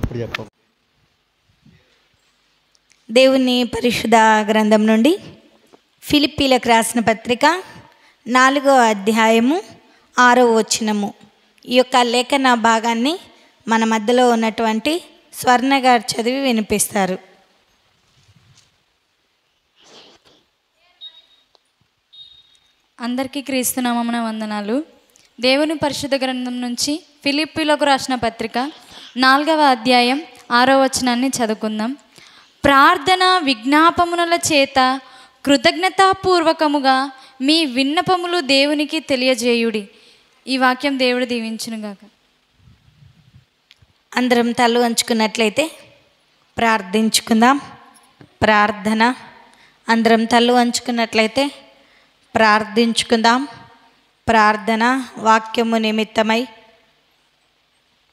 ఇప్పుడు చెప్పు. దేవుని పరిశుద్ధ గ్రంథం నుండి ఫిలిప్పీలకు రాసిన పత్రిక 4వ అధ్యాయము 6వ వచనము. ఈ యొక్క లేఖన భాగాన్ని మన మధ్యలో ఉన్నటువంటి స్వర్ణ గారు చదివి వినిపిస్తారు. అందరికీ క్రీస్తునామమున వందనాలు. దేవుని పరిశుద్ధ గ్రంథం నుంచి ఫిలిప్పీలకు రాసిన పత్రిక 4వ అధ్యాయం 6వ వచనాన్ని చదువుకుందాం. ప్రార్థన విజ్ఞాపముల చేత కృతజ్ఞతాపూర్వకముగా మీ విన్నపములు దేవునికి తెలియజేయుడి. ఈ వాక్యం దేవుడు దీవించునుగాక. అందరం తల వంచుకున్నట్లయితే ప్రార్థించుకుందాం. ప్రార్థన. అందరం తల వంచుకున్నట్లయితే ప్రార్థించుకుందాం. ప్రార్థన. వాక్యము నిమిత్తమై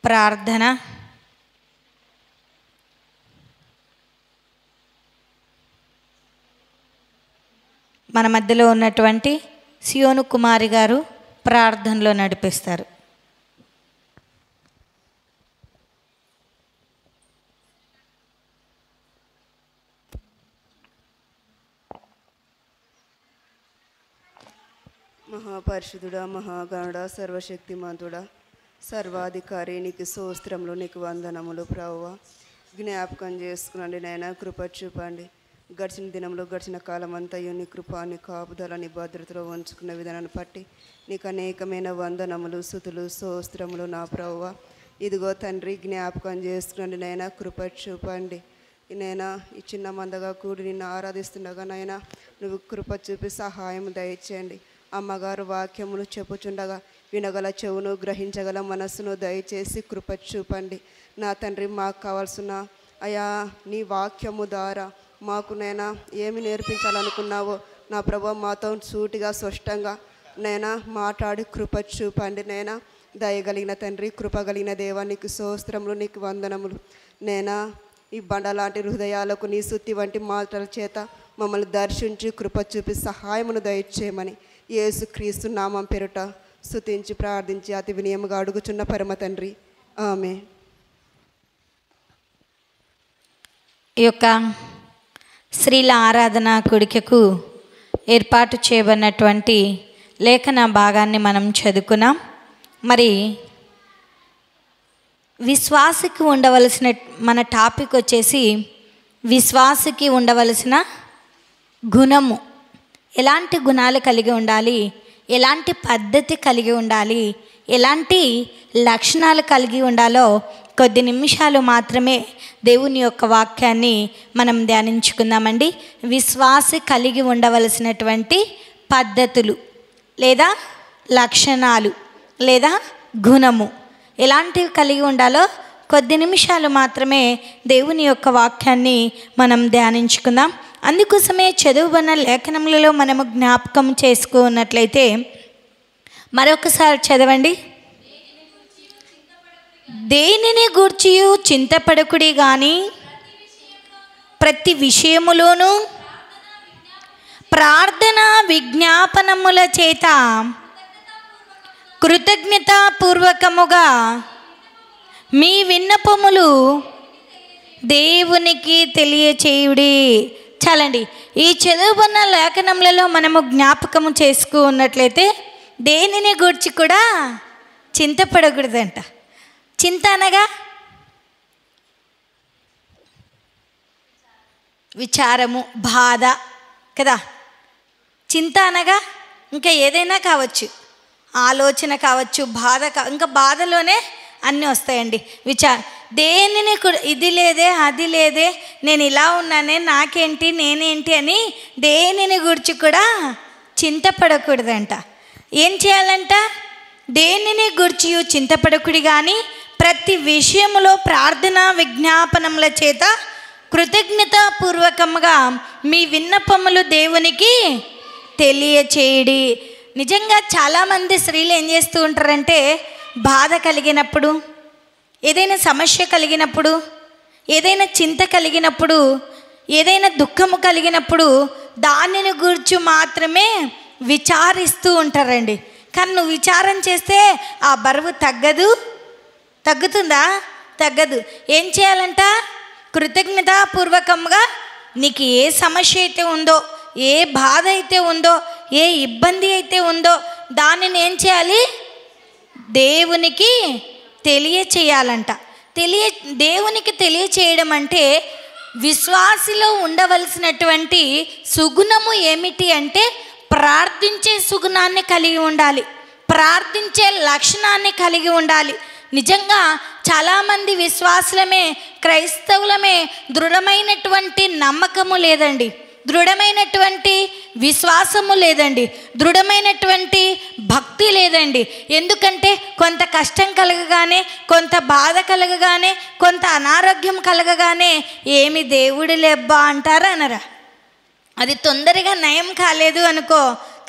ప్రార్థన. మన మధ్యలో ఉన్నటువంటి సియోను కుమారి గారు ప్రార్థనలో నడిపిస్తారు. మహాపరిశుద్ధుడా, మహాగణుడా, సర్వశక్తిమంతుడా, సర్వాధికారి, నీకు స్తోత్రములు, నీకు వందనములు. ప్రభువా, జ్ఞాపకం చేసుకునండి నాయన, కృప చూపండి. గడిచిన దినంలో గడిచిన కాలం అంతయు నీ కృప, నీ కాపుదల, నీ భద్రతలో ఉంచుకున్న విధానాన్ని బట్టి నీకు అనేకమైన వందనములు, స్తుతులు, స్తోత్రములు నా ప్రభువా. ఇదిగో తండ్రి, జ్ఞాపకం చేసుకునండి నాయన, కృప చూపండి. నైనా ఈ చిన్న మందగా కూడి నిన్ను ఆరాధిస్తుండగా నాయన నువ్వు కృప చూపి సహాయం దయచేయండి. అమ్మగారు వాక్యమును చెప్పుచుండగా వినగల చెవును, గ్రహించగల మనస్సును దయచేసి కృప చూపండి నా తండ్రి. మాకు కావాల్సిన అయా నీ వాక్యము ద్వారా మాకు నైనా ఏమి నేర్పించాలనుకున్నావో నా ప్రభు మాతో సూటిగా స్పష్టంగా నైనా మాట్లాడి కృప చూపండి నైనా. దయగలిగిన తండ్రి, కృపగలిగిన దేవా, నీకు స్తోత్రములు, నీకు వందనములు. నైనా ఈ బండ లాంటి హృదయాలకు నీ సుత్తి వంటి మాటల చేత మమ్మల్ని దర్శించి కృప చూపి సహాయమును దయచేయమని యేసుక్రీస్తు నామం పేరుట స్తుతించి ప్రార్థించి అతి వినయముగా అడుగుచున్న పరమ తండ్రి, ఆమేన్. ఈ యొక్క స్త్రీల ఆరాధన కూడికకు ఏర్పాటు చేయబడినటువంటి లేఖన భాగాన్ని మనం చదువుకున్నాం. మరి విశ్వాసికి ఉండవలసిన మన టాపిక్ వచ్చేసి విశ్వాసికి ఉండవలసిన గుణము. ఎలాంటి గుణాలు కలిగి ఉండాలి, ఎలాంటి పద్ధతి కలిగి ఉండాలి, ఎలాంటి లక్షణాలు కలిగి ఉండాలో కొద్ది నిమిషాలు మాత్రమే దేవుని యొక్క వాక్యాన్ని మనం ధ్యానించుకుందామండి. విశ్వాసి కలిగి ఉండవలసినటువంటి పద్ధతులు లేదా లక్షణాలు లేదా గుణము ఎలాంటివి కలిగి ఉండాలో కొద్ది నిమిషాలు మాత్రమే దేవుని యొక్క వాక్యాన్ని మనం ధ్యానించుకుందాం. అందుకోసమే చదువుబడిన లేఖనములలో మనము జ్ఞాపకం చేసుకున్నట్లయితే మరొకసారి చదవండి. దేనిని గూర్చియు చింతపడకుడి గాని ప్రతి విషయములోనూ ప్రార్థన విజ్ఞాపనముల చేత కృతజ్ఞతాపూర్వకముగా మీ విన్నపములు దేవునికి తెలియచేయుడి. చాలండి. ఈ చదువుకున్న లేఖనములలో మనము జ్ఞాపకము చేసుకున్నట్లయితే దేనిని గూర్చి కూడా చింతపడకూడదంట. చింత అనగా విచారము, బాధ కదా. చింత అనగా ఇంకా ఏదైనా కావచ్చు, ఆలోచన కావచ్చు, బాధ ఇంకా బాధలోనే అన్నీ వస్తాయండి. దేనిని ఇది లేదే, అది లేదే, నేను ఇలా ఉన్నానే, నాకేంటి, నేనేంటి అని దేనిని గురించి కూడా చింతపడకూడదంట. ఏం చేయాలంట? దేనిని గురించి చింతపడకుడి కానీ ప్రతి విషయములో ప్రార్థన విజ్ఞాపనముల చేత కృతజ్ఞతాపూర్వకంగా మీ విన్నపములు దేవునికి తెలియచేయడి. నిజంగా చాలామంది స్త్రీలు ఏం చేస్తూ ఉంటారంటే బాధ కలిగినప్పుడు, ఏదైనా సమస్య కలిగినప్పుడు, ఏదైనా చింత కలిగినప్పుడు, ఏదైనా దుఃఖము కలిగినప్పుడు దానిని గురించి మాత్రమే విచారిస్తూ ఉంటారండి. కానీ నువ్వు విచారం చేస్తే ఆ బరువు తగ్గుతుందా? తగ్గదు. ఏం చేయాలంట? కృతజ్ఞతాపూర్వకంగా నీకు ఏ సమస్య అయితే ఉందో, ఏ బాధ అయితే ఉందో, ఏ ఇబ్బంది అయితే ఉందో దానిని ఏం చేయాలి? దేవునికి తెలియచేయాలంట. దేవునికి తెలియచేయడం అంటే విశ్వాసిలో ఉండవలసినటువంటి సుగుణము ఏమిటి అంటే ప్రార్థించే సుగుణాన్ని కలిగి ఉండాలి, ప్రార్థించే లక్షణాన్ని కలిగి ఉండాలి. నిజంగా చాలామంది విశ్వాసులమే, క్రైస్తవులమే దృఢమైనటువంటి నమ్మకము లేదండి, దృఢమైనటువంటి విశ్వాసము లేదండి, దృఢమైనటువంటి భక్తి లేదండి. ఎందుకంటే కొంత కష్టం కలగగానే, కొంత బాధ కలగగానే, కొంత అనారోగ్యం కలగగానే ఏమి దేవుడు లేబ్బా అంటారా అనరా? అది తొందరగా నయం కాలేదు అనుకో,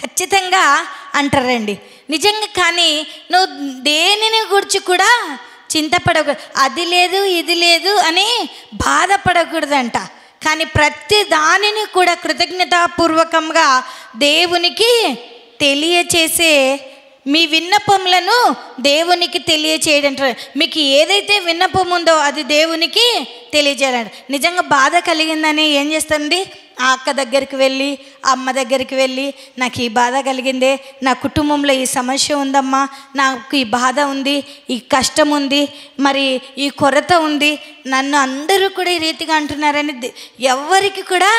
ఖచ్చితంగా అంటారండి. నిజంగా కానీ నువ్వు దేనిని గురించి కూడా చింతపడకూడదు, అది లేదు ఇది లేదు అని బాధపడకూడదంట. కానీ ప్రతి దానిని కూడా కృతజ్ఞతాపూర్వకంగా దేవునికి తెలియచేసే మీ విన్నపములను దేవునికి తెలియచేయడం. మీకు ఏదైతే విన్నపం ఉందో అది దేవునికి తెలియజేయాలంట. నిజంగా బాధ కలిగిందని ఏం చేస్తుంది? ఆ అక్క దగ్గరికి వెళ్ళి, అమ్మ దగ్గరికి వెళ్ళి, నాకు ఈ బాధ కలిగిందే, నా కుటుంబంలో ఈ సమస్య ఉందమ్మా, నాకు ఈ బాధ ఉంది, ఈ కష్టం ఉంది, మరి ఈ కొరత ఉంది, నన్ను అందరూ కూడా ఈ రీతిగా అంటున్నారని ఎవరికి కూడా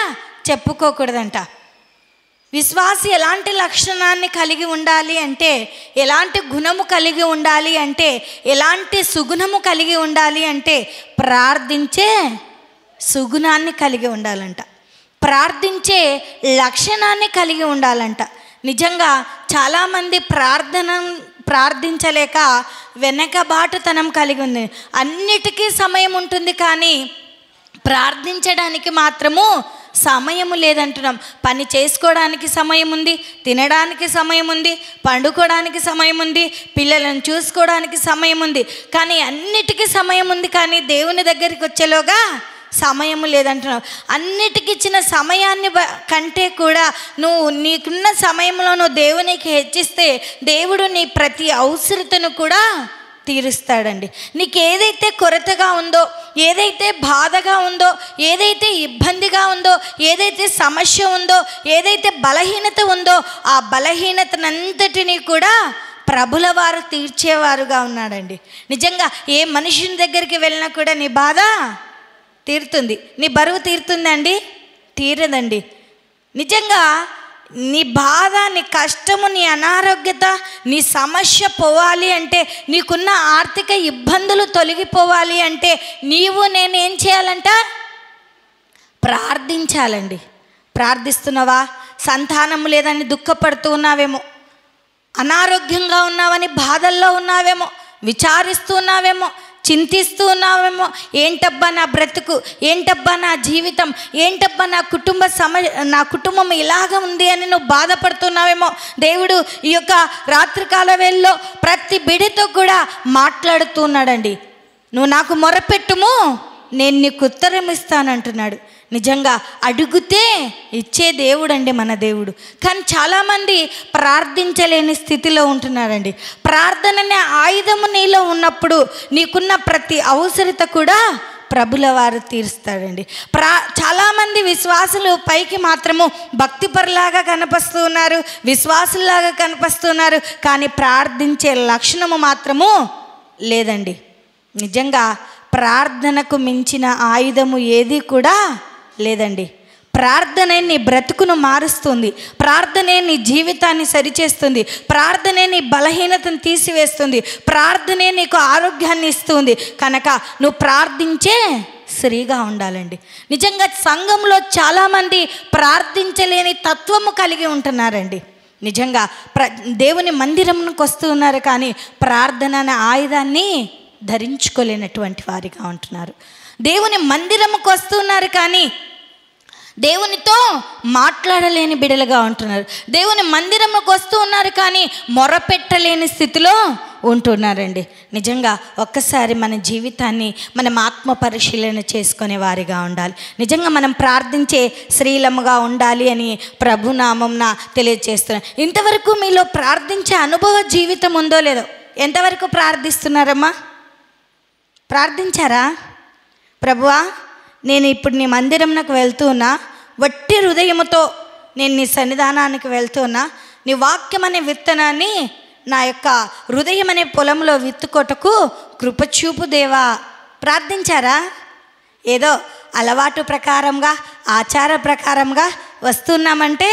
చెప్పుకోకూడదంట. విశ్వాసి ఎలాంటి లక్షణాన్ని కలిగి ఉండాలి అంటే, ఎలాంటి గుణము కలిగి ఉండాలి అంటే, ఎలాంటి సుగుణము కలిగి ఉండాలి అంటే ప్రార్థించే సుగుణాన్ని కలిగి ఉండాలంట, ప్రార్థించే లక్షణాన్ని కలిగి ఉండాలంట. నిజంగా చాలామంది ప్రార్థించలేక వెనకబాటుతనం కలిగి ఉంది. అన్నిటికీ సమయం ఉంటుంది కానీ ప్రార్థించడానికి మాత్రము సమయము లేదంటున్నాం. పని చేసుకోవడానికి సమయం ఉంది, తినడానికి సమయం ఉంది, పండుకోవడానికి సమయం ఉంది, పిల్లలను చూసుకోవడానికి సమయం ఉంది, కానీ అన్నిటికీ సమయం ఉంది. కానీ దేవుని దగ్గరికి వచ్చేలోగా సమయము లేదంటున్నావు. అన్నిటికి ఇచ్చిన సమయాన్ని కంటే కూడా నువ్వు నీకున్న సమయంలో నువ్వు దేవునికి హెచ్చిస్తే దేవుడు నీ ప్రతి అవసరతను కూడా తీరుస్తాడండి. నీకు ఏదైతే కొరతగా ఉందో, ఏదైతే బాధగా ఉందో, ఏదైతే ఇబ్బందిగా ఉందో, ఏదైతే సమస్య ఉందో, ఏదైతే బలహీనత ఉందో ఆ బలహీనతనంతటినీ కూడా ప్రభుల వారు తీర్చేవారుగా ఉన్నాడండి. నిజంగా ఏ మనుషుని దగ్గరికి వెళ్ళినా కూడా నీ బాధ తీరుతుంది, నీ బరువు తీరుతుందండి? తీరదండి. నిజంగా నీ బాధ, నీ కష్టము, నీ అనారోగ్యత, నీ సమస్య పోవాలి అంటే, నీకున్న ఆర్థిక ఇబ్బందులు తొలగిపోవాలి అంటే నీవు నేను ఏం చేయాలంట? ప్రార్థించాలండి. ప్రార్థిస్తున్నావా? సంతానం లేదని దుఃఖపడుతూ ఉన్నావేమో, అనారోగ్యంగా ఉన్నావని బాధల్లో ఉన్నావేమో, విచారిస్తూ ఉన్నావేమో, చింతిస్తూ ఉన్నావేమో. ఏంటబ్బా నా బ్రతుకు, ఏంటబ్బా నా జీవితం, ఏంటబ్బా నా కుటుంబం ఇలాగ ఉంది అని నువ్వు బాధపడుతున్నావేమో. దేవుడు ఈ యొక్క రాత్రికాల వేళలో ప్రతి బిడ్డతో కూడా మాట్లాడుతున్నాడండి. నువ్వు నాకు మొరపెట్టుము, నేను నీకు ఉత్తరం ఇస్తానంటున్నాడు. నిజంగా అడుగుతే ఇచ్చే దేవుడు అండి మన దేవుడు. కానీ చాలామంది ప్రార్థించలేని స్థితిలో ఉంటున్నారండి. ప్రార్థన అనే ఆయుధము నీలో ఉన్నప్పుడు నీకున్న ప్రతి అవసరత కూడా ప్రభుల వారు తీరుస్తాడండి. చాలామంది విశ్వాసులు పైకి మాత్రము భక్తిపరులాగా కనిపిస్తూ ఉన్నారు, విశ్వాసులాగా కనిపిస్తున్నారు, కానీ ప్రార్థించే లక్షణము మాత్రము లేదండి. నిజంగా ప్రార్థనకు మించిన ఆయుధము ఏది కూడా లేదండి. ప్రార్థనే నీ బ్రతుకును మారుస్తుంది, ప్రార్థనే నీ జీవితాన్ని సరిచేస్తుంది, ప్రార్థనే నీ బలహీనతను తీసివేస్తుంది, ప్రార్థనే నీకు ఆరోగ్యాన్ని ఇస్తుంది. కనుక నువ్వు ప్రార్థించే స్త్రీగా ఉండాలండి. నిజంగా సంఘంలో చాలామంది ప్రార్థించలేని తత్వము కలిగి ఉంటున్నారండి. నిజంగా దేవుని మందిరంకి వస్తూ ఉన్నారు కానీ ప్రార్థన అనే ఆయుధాన్ని ధరించుకోలేనటువంటి వారిగా ఉంటున్నారు. దేవుని మందిరముకు వస్తున్నారు కానీ దేవునితో మాట్లాడలేని బిడలుగా ఉంటున్నారు. దేవుని మందిరముకు వస్తూ ఉన్నారు కానీ మొరపెట్టలేని స్థితిలో ఉంటున్నారండి. నిజంగా ఒక్కసారి మన జీవితాన్ని మనం ఆత్మ పరిశీలన చేసుకునే వారిగా ఉండాలి. నిజంగా మనం ప్రార్థించే స్త్రీలముగా ఉండాలి అని ప్రభునామంన తెలియజేస్తున్నాను. ఇంతవరకు మీలో ప్రార్థించే అనుభవ జీవితం ఉందో లేదో? ఎంతవరకు ప్రార్థిస్తున్నారమ్మా? ప్రార్థించారా? ప్రభువా, నేను ఇప్పుడు నీ మందిరంకు వెళ్తున్నా, వట్టి హృదయముతో నేను నీ సన్నిధానానికి వెళ్తున్నా, నీ వాక్యం అనే విత్తనాన్ని నా యొక్క హృదయం అనే పొలంలో విత్తుకొటకు కృపచూపు దేవా. ప్రార్థించారా? ఏదో అలవాటు ప్రకారంగా, ఆచార ప్రకారంగా వస్తున్నామంటే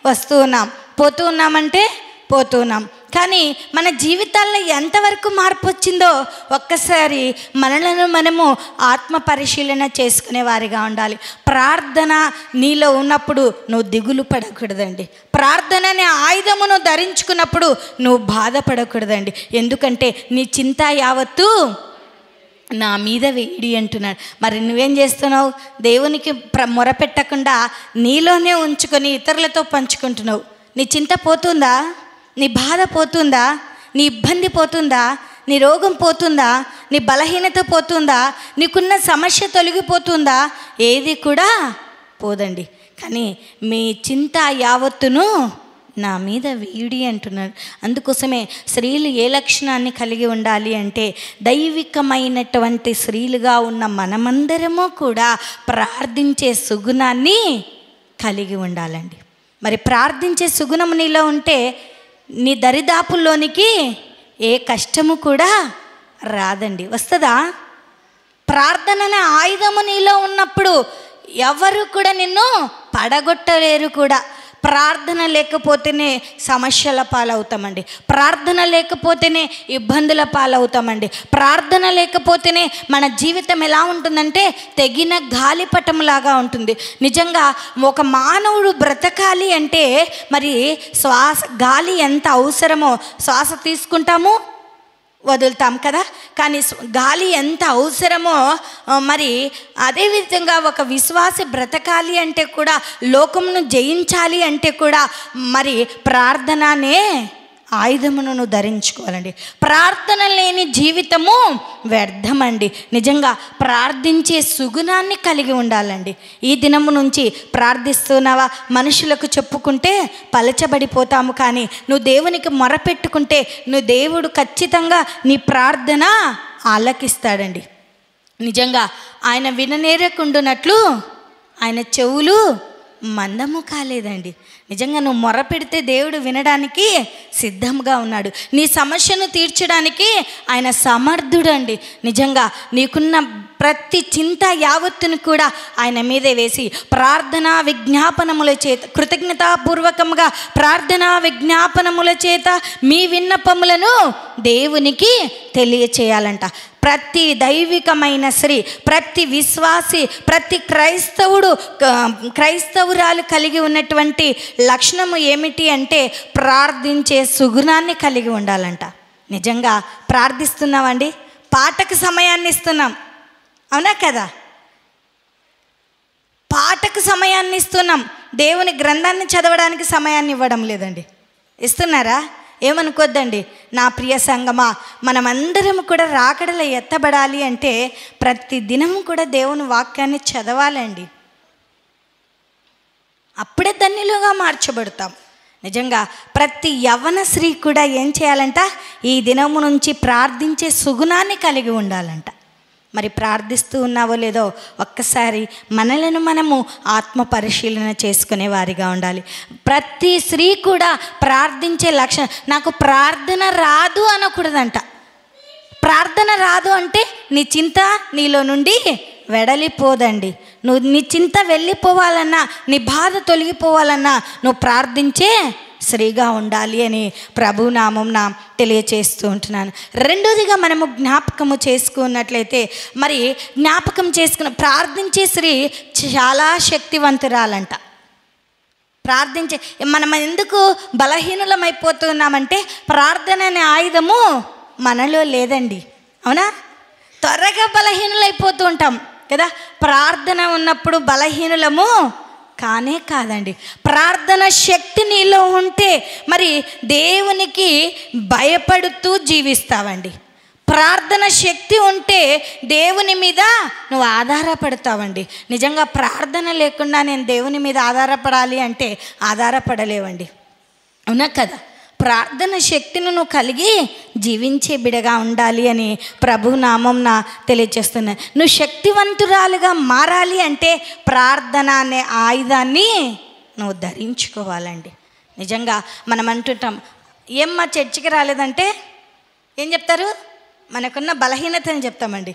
వస్తూ ఉన్నాం, పోతూ ఉన్నామంటే పోతూ ఉన్నాం. కానీ మన జీవితాల్లో ఎంతవరకు మార్పు వచ్చిందో ఒక్కసారి మనలను మనము ఆత్మ పరిశీలన చేసుకునే వారిగా ఉండాలి. ప్రార్థన నీలో ఉన్నప్పుడు నువ్వు దిగులు పడకూడదండి. ప్రార్థన అనే ఆయుధమును ధరించుకున్నప్పుడు నువ్వు బాధపడకూడదండి. ఎందుకంటే నీ చింత యావత్తు నా మీద వేడి అంటున్నాడు. మరి నువ్వేం చేస్తున్నావు? దేవునికి మొరపెట్టకుండా నీలోనే ఉంచుకొని ఇతరులతో పంచుకుంటున్నావు. నీ చింత పోతుందా? నీ బాధ పోతుందా? నీ ఇబ్బంది పోతుందా? నీ రోగం పోతుందా? నీ బలహీనత పోతుందా? నీకున్న సమస్య తొలగిపోతుందా? ఏది కూడా పోదండి. కానీ మీ చింత యావత్తును నా మీద వేడి అంటున్నాడు. అందుకోసమే స్త్రీలు ఏ లక్షణాన్ని కలిగి ఉండాలి అంటే, దైవికమైనటువంటి స్త్రీలుగా ఉన్న మనమందరము కూడా ప్రార్థించే సుగుణాన్ని కలిగి ఉండాలండి. మరి ప్రార్థించే సుగుణం నీలో ఉంటే నీ దరిదాపుల్లోనికి ఏ కష్టము కూడా రాదండి. వస్తుందా? ప్రార్థన అనే ఆయుధము నీలో ఉన్నప్పుడు ఎవరు కూడా నిన్ను పడగొట్టలేరు కూడా. ప్రార్థన లేకపోతేనే సమస్యల పాలవుతామండి. ప్రార్థన లేకపోతేనే ఇబ్బందుల పాలవుతామండి. ప్రార్థన లేకపోతేనే మన జీవితం ఎలా ఉంటుందంటే తెగిన గాలిపటంలాగా ఉంటుంది. నిజంగా ఒక మానవుడు బ్రతకాలి అంటే మరి గాలి ఎంత అవసరమో, శ్వాస తీసుకుంటాము, వదులుతాం కదా. కానీ గాలి ఎంత అవసరమో మరి అదేవిధంగా ఒక విశ్వాసి బ్రతకాలి అంటే కూడా, లోకమును జయించాలి అంటే కూడా మరి ప్రార్థననే ఆయుధమును నువ్వు ధరించుకోవాలండి. ప్రార్థన లేని జీవితము వ్యర్థమండి. నిజంగా ప్రార్థించే సుగుణాన్ని కలిగి ఉండాలండి. ఈ దినము నుంచి ప్రార్థిస్తున్నావా? మనుషులకు చెప్పుకుంటే పలచబడిపోతాము, కానీ నువ్వు దేవునికి మొరపెట్టుకుంటే నువ్వు దేవుడు ఖచ్చితంగా నీ ప్రార్థన ఆలకిస్తాడండి. నిజంగా ఆయన విననేరకుండునట్లు ఆయన చెవులు మందము కాలేదండి. నిజంగా నువ్వు మొరపెడితే దేవుడు వినడానికి సిద్ధంగా ఉన్నాడు. నీ సమస్యను తీర్చడానికి ఆయన సమర్థుడు అండి. నిజంగా నీకున్న ప్రతి చింత యావత్తును కూడా ఆయన మీదే వేసి ప్రార్థనా విజ్ఞాపనముల చేత, కృతజ్ఞతాపూర్వకంగా ప్రార్థనా విజ్ఞాపనముల చేత మీ విన్నపములను దేవునికి తెలియచేయాలంట. ప్రతి దైవికమైన స్త్రీ, ప్రతి విశ్వాసి, ప్రతి క్రైస్తవురాలు కలిగి ఉన్నటువంటి లక్షణము ఏమిటి అంటే ప్రార్థించే సుగుణాన్ని కలిగి ఉండాలంట. నిజంగా ప్రార్థిస్తున్నామండి, పాటకు సమయాన్ని ఇస్తున్నాం, అవునా కదా? పాటకు సమయాన్ని ఇస్తున్నాం, దేవుని గ్రంథాన్ని చదవడానికి సమయాన్ని ఇవ్వడం లేదండి. ఇస్తున్నారా? ఏమనుకోద్దండి నా ప్రియ సంగమా, మనమందరం కూడా రాకడలో ఎత్తబడాలి అంటే ప్రతి దినము కూడా దేవుని వాక్యాన్ని చదవాలండి. అప్పుడే ధన్యులుగా మార్చబడతాం. నిజంగా ప్రతి యవ్వన స్త్రీ కూడా ఏం చేయాలంట? ఈ దినము నుంచి ప్రార్థించే సుగుణాన్ని కలిగి ఉండాలంట. మరి ప్రార్థిస్తూ ఉన్నావో లేదో ఒక్కసారి మనలను మనము ఆత్మ పరిశీలన చేసుకునే వారిగా ఉండాలి. ప్రతి స్త్రీ కూడా ప్రార్థించే లక్షణం, నాకు ప్రార్థన రాదు అనకూడదంట. ప్రార్థన రాదు అంటే నీ చింత నీలో నుండి వెడలిపోదండి. నువ్వు నీ చింత వెళ్ళిపోవాలన్నా, నీ బాధ తొలగిపోవాలన్నా నువ్వు ప్రార్థించే స్త్రీగా ఉండాలి అని ప్రభునామం నా తెలియచేస్తూ ఉంటున్నాను. రెండోదిగా మనము జ్ఞాపకము చేసుకున్నట్లయితే, మరి జ్ఞాపకం చేసుకున్న ప్రార్థించే స్త్రీ చాలా శక్తివంతురాలంట. ప్రార్థించే మనం ఎందుకు బలహీనులమైపోతున్నామంటే ప్రార్థన అనే ఆయుధము మనలో లేదండి, అవునా? త్వరగా బలహీనులైపోతూ ఉంటాం కదా. ప్రార్థన ఉన్నప్పుడు బలహీనులము కానే కాదండి. ప్రార్థన శక్తి నీలో ఉంటే మరి దేవునికి భయపడుతూ జీవిస్తావండి. ప్రార్థన శక్తి ఉంటే దేవుని మీద నువ్వు ఆధారపడతావండి. నిజంగా ప్రార్థన లేకుండా నేను దేవుని మీద ఆధారపడాలి అంటే ఆధారపడలేవండి, అవునా కదా? ప్రార్థన శక్తిని నువ్వు కలిగి జీవించే బిడగా ఉండాలి అని ప్రభు నామం తెలియజేస్తున్నా. నువ్వు శక్తివంతురాలుగా మారాలి అంటే ప్రార్థన అనే ఆయుధాన్ని నువ్వు ధరించుకోవాలండి. నిజంగా మనం అంటుంటాం, ఏమ్మా చర్చికి రాలేదంటే ఏం చెప్తారు? మనకున్న బలహీనతని చెప్తామండి,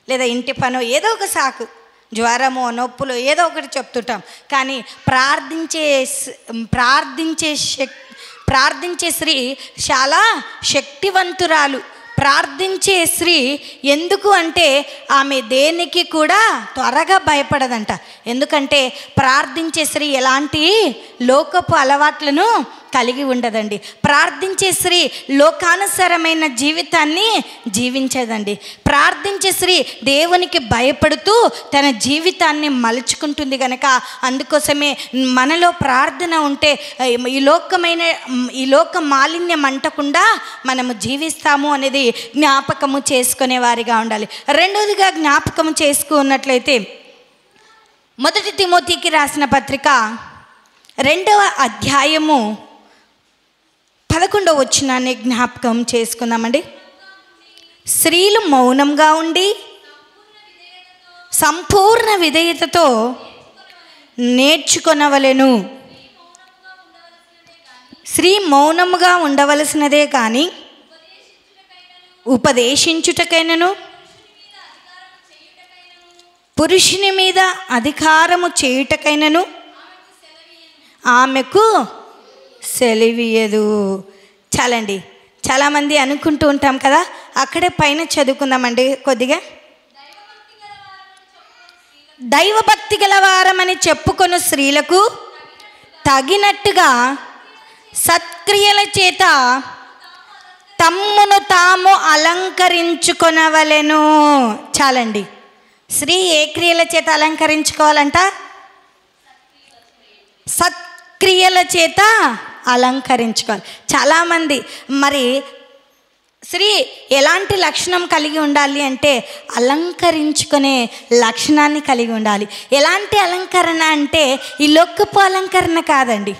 లేదా ఇంటి పనో ఏదో ఒక సాకు, జ్వరమో నొప్పులు ఏదో ఒకటి చెప్తుంటాం. కానీ ప్రార్థించే స్త్రీ చాలా శక్తివంతురాలు. ప్రార్థించే స్త్రీ ఎందుకు అంటే ఆమె దేనికి కూడా త్వరగా భయపడదంట. ఎందుకంటే ప్రార్థించే స్త్రీ ఎలాంటి లోకపు అలవాట్లను కలిగి ఉండదండి. ప్రార్థించే స్త్రీ లోకానుసరమైన జీవితాన్ని జీవించదండి. ప్రార్థించే స్త్రీ దేవునికి భయపడుతూ తన జీవితాన్ని మలుచుకుంటుంది కనుక అందుకోసమే మనలో ప్రార్థన ఉంటే ఈ లోక మాలిన్యం అంటకుండా మనము జీవిస్తాము అనేది జ్ఞాపకము చేసుకునే వారిగా ఉండాలి. రెండోదిగా జ్ఞాపకము చేసుకున్నట్లయితే 1 తిమోతికి రాసిన పత్రిక 2వ అధ్యాయము 11వ వచనాన్ని జ్ఞాపకం చేసుకుందామండి. స్త్రీలు మౌనంగా ఉండి సంపూర్ణ విధేయతతో నేర్చుకొనవలెను. స్త్రీ మౌనముగా ఉండవలసినదే కానీ ఉపదేశించుటకైనను పురుషుని మీద అధికారము చేయుటకైనను ఆమెకు సెలవియదు. చాలండి, చాలామంది అనుకుంటూ ఉంటాం కదా, అక్కడే పైన చదువుకుందామండి కొద్దిగా. దైవభక్తి గలవారమని చెప్పుకొను స్త్రీలకు తగినట్టుగా సత్క్రియల చేత తమ్మును తాము అలంకరించుకొనవలెను. చాలండి, స్త్రీ ఏ క్రియల చేత అలంకరించుకోవాలంట? సత్క్రియల చేత అలంకరించుకోవాలి. చాలామంది మరి స్త్రీ ఎలాంటి లక్షణం కలిగి ఉండాలి అంటే అలంకరించుకునే లక్షణాన్ని కలిగి ఉండాలి. ఎలాంటి అలంకరణ అంటే ఈ లోకపు అలంకరణ కాదండి.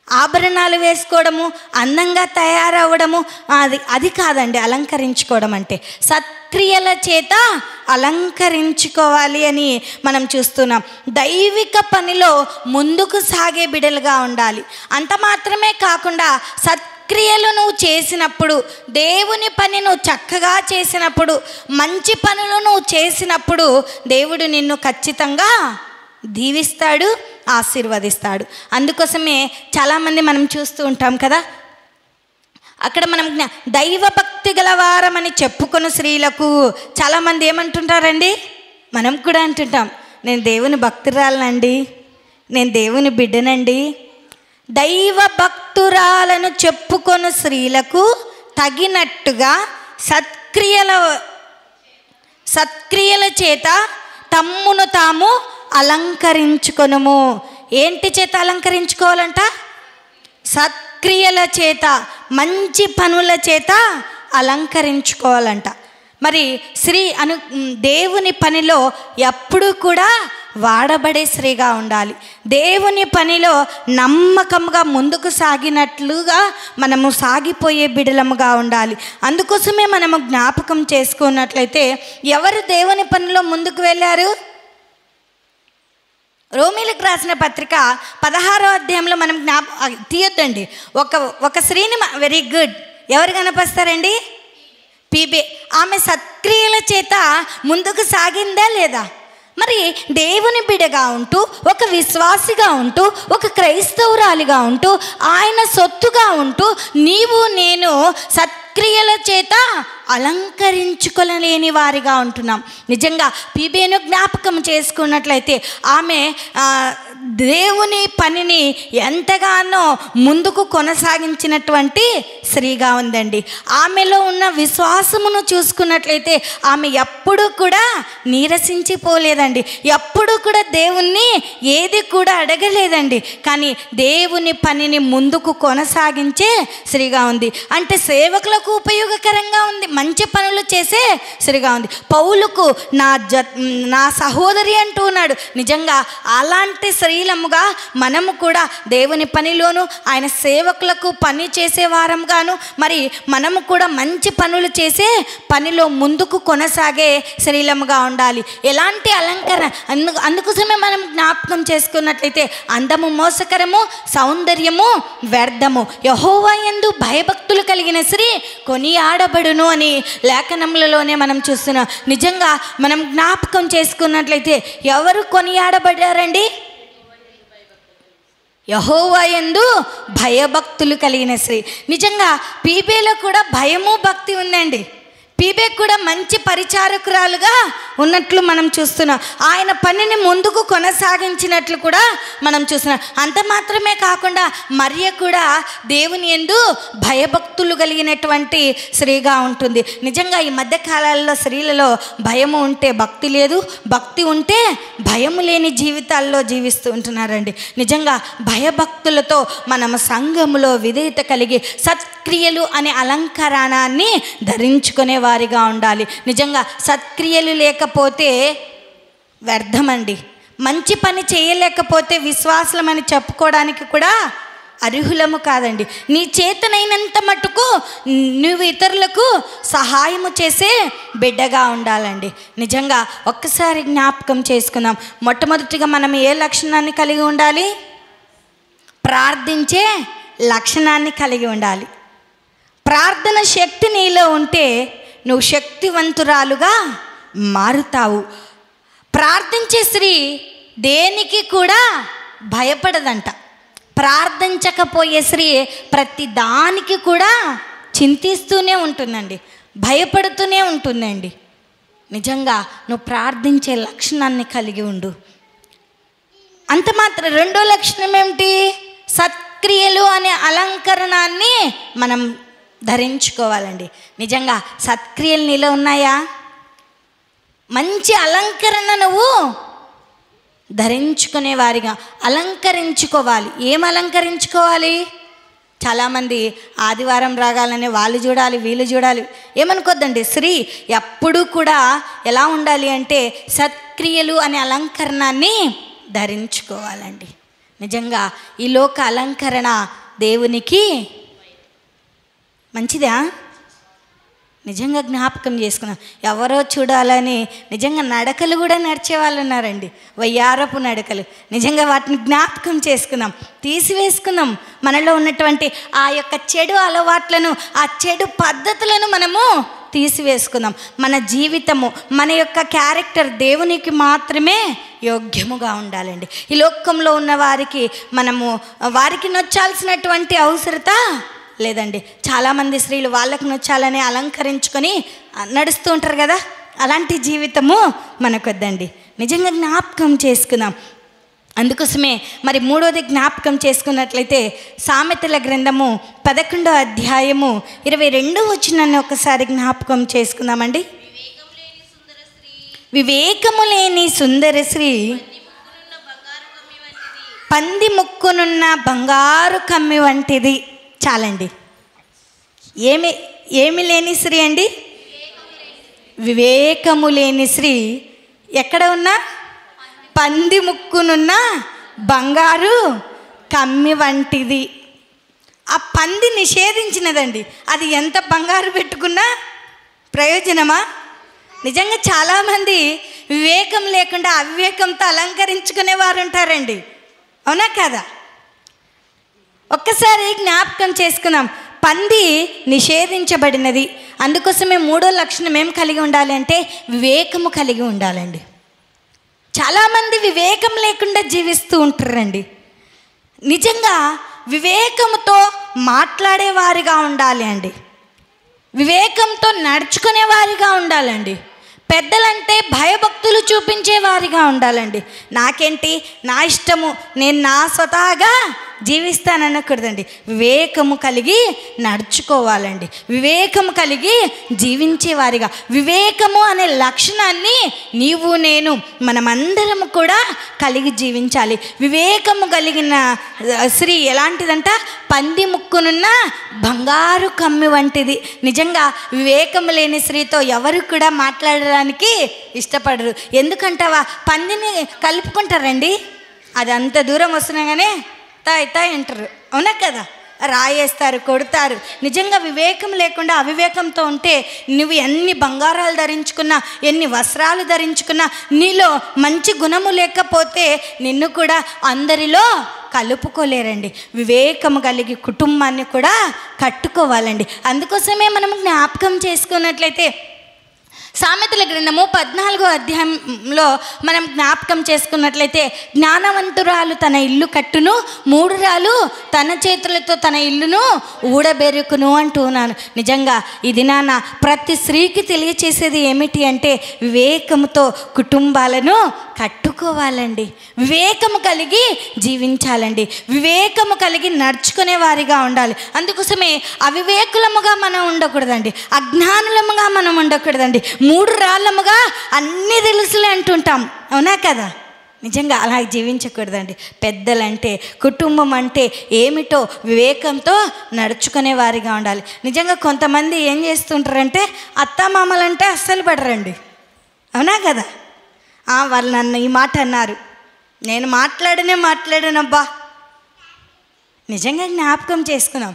ఆభరణాలు వేసుకోవడము, అందంగా తయారవ్వడము అది కాదండి అలంకరించుకోవడం అంటే. సత్క్రియల చేత అలంకరించుకోవాలి అని మనం చూస్తున్నాం. దైవిక పనిలో ముందుకు సాగే బిడలుగా ఉండాలి. అంత మాత్రమే కాకుండా సత్క్రియలు నువ్వు చేసినప్పుడు, దేవుని పని నువ్వు చక్కగా చేసినప్పుడు, మంచి పనులు నువ్వు చేసినప్పుడు దేవుడు నిన్ను ఖచ్చితంగా దీవిస్తాడు, ఆశీర్వదిస్తాడు. అందుకోసమే చాలామంది మనం చూస్తూ ఉంటాం కదా, అక్కడ మనం దైవభక్తి గలవారమని చెప్పుకున్న స్త్రీలకు చాలామంది ఏమంటుంటారండి? మనం కూడా అంటుంటాం, నేను దేవుని భక్తురాలనండి, నేను దేవుని బిడ్డనండి. దైవ భక్తురాలను చెప్పుకొను స్త్రీలకు తగినట్టుగా సత్క్రియల చేత తమ్మును తాము అలంకరించుకొనుము. ఏంటి చేత అలంకరించుకోవాలంట? సత్క్రియల చేత, మంచి పనుల చేత అలంకరించుకోవాలంట. మరి స్త్రీ దేవుని పనిలో ఎప్పుడూ కూడా వాడబడే స్త్రీగా ఉండాలి. దేవుని పనిలో నమ్మకంగా ముందుకు సాగినట్లుగా మనము సాగిపోయే బిడలముగా ఉండాలి. అందుకోసమే మనము జ్ఞాపకం చేసుకున్నట్లయితే ఎవరు దేవుని పనిలో ముందుకు వెళ్ళారు? రోమీలకు రాసిన పత్రిక 16వ అధ్యాయంలో మనం తీయొద్దండి. ఒక స్త్రీని వెరీ గుడ్ ఎవరు కనిపిస్తారండి? పీబే. ఆమె సత్క్రియల చేత ముందుకు సాగిందా లేదా? మరి దేవుని బిడగా ఉంటూ, ఒక విశ్వాసిగా ఉంటూ, ఒక క్రైస్తవురాలిగా ఉంటూ, ఆయన సొత్తుగా ఉంటూ నీవు నేను సత్క్రియల చేత అలంకరించుకోలేని వారిగా ఉంటున్నాం. నిజంగా పీబేను జ్ఞాపకం చేసుకున్నట్లయితే ఆమె దేవుని పనిని ఎంతగానో ముందుకు కొనసాగించినటువంటి స్త్రీగా ఉందండి. ఆమెలో ఉన్న విశ్వాసమును చూసుకున్నట్లయితే ఆమె ఎప్పుడూ కూడా నీరసించిపోలేదండి. ఎప్పుడూ కూడా దేవుణ్ణి ఏది కూడా అడగలేదండి. కానీ దేవుని పనిని ముందుకు కొనసాగించే స్త్రీగా ఉంది. అంటే సేవకులకు ఉపయోగకరంగా ఉంది, మంచి పనులు చేసే స్త్రీగా ఉంది. పౌలుకు నా సహోదరి అంటూ ఉన్నాడు. నిజంగా అలాంటి స్త్రీ స్త్రీలముగా మనము కూడా దేవుని పనిలోను ఆయన సేవకులకు పని చేసే వారంగాను మరి మనము కూడా మంచి పనులు చేసే పనిలో ముందుకు కొనసాగే స్త్రీలముగా ఉండాలి. ఎలాంటి అలంకరణ అందుకోసమే మనం జ్ఞాపకం చేసుకున్నట్లయితే అందము మోసకరము, సౌందర్యము వ్యర్థము, యెహోవా యందు భయభక్తులు కలిగిన స్త్రీ కొనియాడబడును అని లేఖనములలోనే మనం చూస్తున్నాం. నిజంగా మనం జ్ఞాపకం చేసుకున్నట్లయితే ఎవరు కొనియాడబడ్డారండి? యెహోవా యందు భయభక్తులు కలిగిన స్త్రీ. నిజంగా పీబేలో కూడా భయము భక్తి ఉందండి. పీబే కూడా మంచి పరిచారకురాలుగా ఉన్నట్లు మనం చూస్తున్నాం. ఆయన పనిని ముందుకు కొనసాగించినట్లు కూడా మనం చూస్తున్నాం. అంత మాత్రమే కాకుండా మరియ కూడా దేవుని యందు భయభక్తులు కలిగినటువంటి స్త్రీగా ఉంటుంది. నిజంగా ఈ మధ్య కాలాల్లో స్త్రీలలో భయము ఉంటే భక్తి లేదు, భక్తి ఉంటే భయము లేని జీవితాల్లో జీవిస్తూ ఉంటున్నారండి. నిజంగా భయభక్తులతో మనం సంఘములో విధేయత కలిగి సత్క్రియలు అనే అలంకరణాన్ని ధరించుకునే వారిగా ఉండాలి. నిజంగా సత్క్రియలు లేకపోతే వ్యర్థమండి. మంచి పని చేయలేకపోతే విశ్వాసులమని చెప్పుకోవడానికి కూడా అర్హులము కాదండి. నీ చేతనైనంత మటుకు నువ్వు ఇతరులకు సహాయము చేసే బిడ్డగా ఉండాలండి. నిజంగా ఒక్కసారి జ్ఞాపకం చేసుకుందాం. మొట్టమొదటిగా మనం ఏ లక్షణాన్ని కలిగి ఉండాలి? ప్రార్థించే లక్షణాన్ని కలిగి ఉండాలి. ప్రార్థన శక్తి నీలో ఉంటే నువ్వు శక్తివంతురాలుగా మారుతావు. ప్రార్థించే స్త్రీ దేనికి కూడా భయపడదంట. ప్రార్థించకపోయే స్త్రీ ప్రతి దానికి కూడా చింతిస్తూనే ఉంటుందండి, భయపడుతూనే ఉంటుందండి. నిజంగా నువ్వు ప్రార్థించే లక్షణాన్ని కలిగి ఉండు. అంత మాత్రం రెండో లక్షణం ఏమిటి? సత్క్రియలు అనే అలంకరణాన్ని మనం ధరించుకోవాలండి. నిజంగా సత్క్రియలు నీలో ఉన్నాయా? మంచి అలంకరణ నువ్వు ధరించుకునే వారిగా అలంకరించుకోవాలి. ఏం అలంకరించుకోవాలి? చాలామంది ఆదివారం రాగాలని వాళ్ళు చూడాలి, వీళ్ళు చూడాలి. ఏమనుకోద్దండి, స్త్రీ ఎప్పుడూ కూడా ఎలా ఉండాలి అంటే సత్క్రియలు అనే అలంకరణాన్ని ధరించుకోవాలండి. నిజంగా ఈ లోక అలంకరణ దేవునికి మంచిదా? నిజంగా జ్ఞాపకం చేసుకున్నాం. ఎవరో చూడాలని నిజంగా నడకలు కూడా నడిచే వాళ్ళు ఉన్నారండి, వయ్యారపు నడకలు. నిజంగా వాటిని జ్ఞాపకం చేసుకుందాం, తీసివేసుకుందాం. మనలో ఉన్నటువంటి ఆ యొక్క చెడు అలవాట్లను, ఆ చెడు పద్ధతులను మనము తీసివేసుకుందాం. మన జీవితము, మన యొక్క క్యారెక్టర్ దేవునికి మాత్రమే యోగ్యముగా ఉండాలండి. ఈ లోకంలో ఉన్న వారికి నొచ్చాల్సినటువంటి అవసరత లేదండి. చాలామంది స్త్రీలు వాళ్ళకు నొచ్చాలని అలంకరించుకొని నడుస్తూ ఉంటారు కదా, అలాంటి జీవితము మనకొద్దండి. నిజంగా జ్ఞాపకం చేసుకుందాం. అందుకోసమే మరి మూడోది జ్ఞాపకం చేసుకున్నట్లయితే సామెతల గ్రంథము 11వ అధ్యాయము 22వ వచనాన్ని ఒకసారి జ్ఞాపకం చేసుకుందామండి. వివేకము లేని సుందర స్త్రీ పంది ముక్కునున్న బంగారు కమ్మి వంటిది. చాలండి. ఏమి లేని స్త్రీ అండి? వివేకము లేని స్త్రీ ఎక్కడ ఉన్నా పంది ముక్కునున్న బంగారు కమ్మి వంటిది. ఆ పంది నిషేధించినదండి. అది ఎంత బంగారు పెట్టుకున్నా ప్రయోజనమా? నిజంగా చాలామంది వివేకం లేకుండా అవివేకంతో అలంకరించుకునే వారు ఉంటారండి. అవునా కదా? ఒక్కసారి జ్ఞాపకం చేసుకుందాం. పంది నిషేధించబడినది. అందుకోసమే మూడో లక్షణం ఏం కలిగి ఉండాలి అంటే వివేకము కలిగి ఉండాలండి. చాలామంది వివేకం లేకుండా జీవిస్తూ ఉంటారండి. నిజంగా వివేకంతో మాట్లాడేవారిగా ఉండాలి అండి, వివేకంతో నడుచుకునే వారిగా ఉండాలండి. పెద్దలంటే భయభక్తులు చూపించే వారిగా ఉండాలండి. నాకేంటి, నా ఇష్టము, నేను నా స్వతహాగా జీవిస్తాననకూడదండి. వివేకము కలిగి నడుచుకోవాలండి, వివేకము కలిగి జీవించేవారిగా. వివేకము అనే లక్షణాన్ని నీవు నేను మనమందరము కూడా కలిగి జీవించాలి. వివేకము కలిగిన స్త్రీ ఎలాంటిదంట? పంది ముక్కునున్న బంగారు కమ్మి వంటిది. నిజంగా వివేకము లేని స్త్రీతో ఎవరు కూడా మాట్లాడడానికి ఇష్టపడరు. ఎందుకంటావా? పందిని కలుపుకుంటారండి. అది అంత దూరం వస్తున్నా కానీ తాయి అంటారు, అవునా కదా? రాయేస్తారు, కొడతారు. నిజంగా వివేకం లేకుండా అవివేకంతో ఉంటే నువ్వు ఎన్ని బంగారాలు ధరించుకున్నా, ఎన్ని వస్త్రాలు ధరించుకున్నా, నీలో మంచి గుణము లేకపోతే నిన్ను కూడా అందరిలో కలుపుకోలేరండి. వివేకము కలిగి కుటుంబాన్ని కూడా కట్టుకోవాలండి. అందుకోసమే మనం జ్ఞాపకం చేసుకున్నట్లయితే సామెతల గ్రంథము 14వ అధ్యాయంలో మనం జ్ఞాపకం చేసుకున్నట్లయితే, జ్ఞానవంతురాలు తన ఇల్లు కట్టును, మూఢురాలు తన చేతులతో తన ఇల్లును ఊడబెరుకును అంటున్నాను. నిజంగా ఇది నాన్న ప్రతి స్త్రీకి తెలియచేసేది ఏమిటి అంటే వివేకముతో కుటుంబాలను కట్టుకోవాలండి. వివేకము కలిగి జీవించాలండి. వివేకము కలిగి నడుచుకునే వారిగా ఉండాలి. అందుకోసమే అవివేకులముగా మనం ఉండకూడదండి, అజ్ఞానులముగా మనం ఉండకూడదండి, మూడు రాళ్ళముగా అన్నీ తెలుసులే అంటుంటాం, అవునా కదా? నిజంగా అలా జీవించకూడదండి. పెద్దలంటే, కుటుంబం అంటే ఏమిటో వివేకంతో నడుచుకునే వారిగా ఉండాలి. నిజంగా కొంతమంది ఏం చేస్తుంటారంటే అత్తామామలంటే అస్సలు పడరండి, అవునా కదా? వాళ్ళు నన్ను ఈ మాట అన్నారు, నేను మాట్లాడనబ్బా. నిజంగా జ్ఞాపకం చేసుకున్నాం,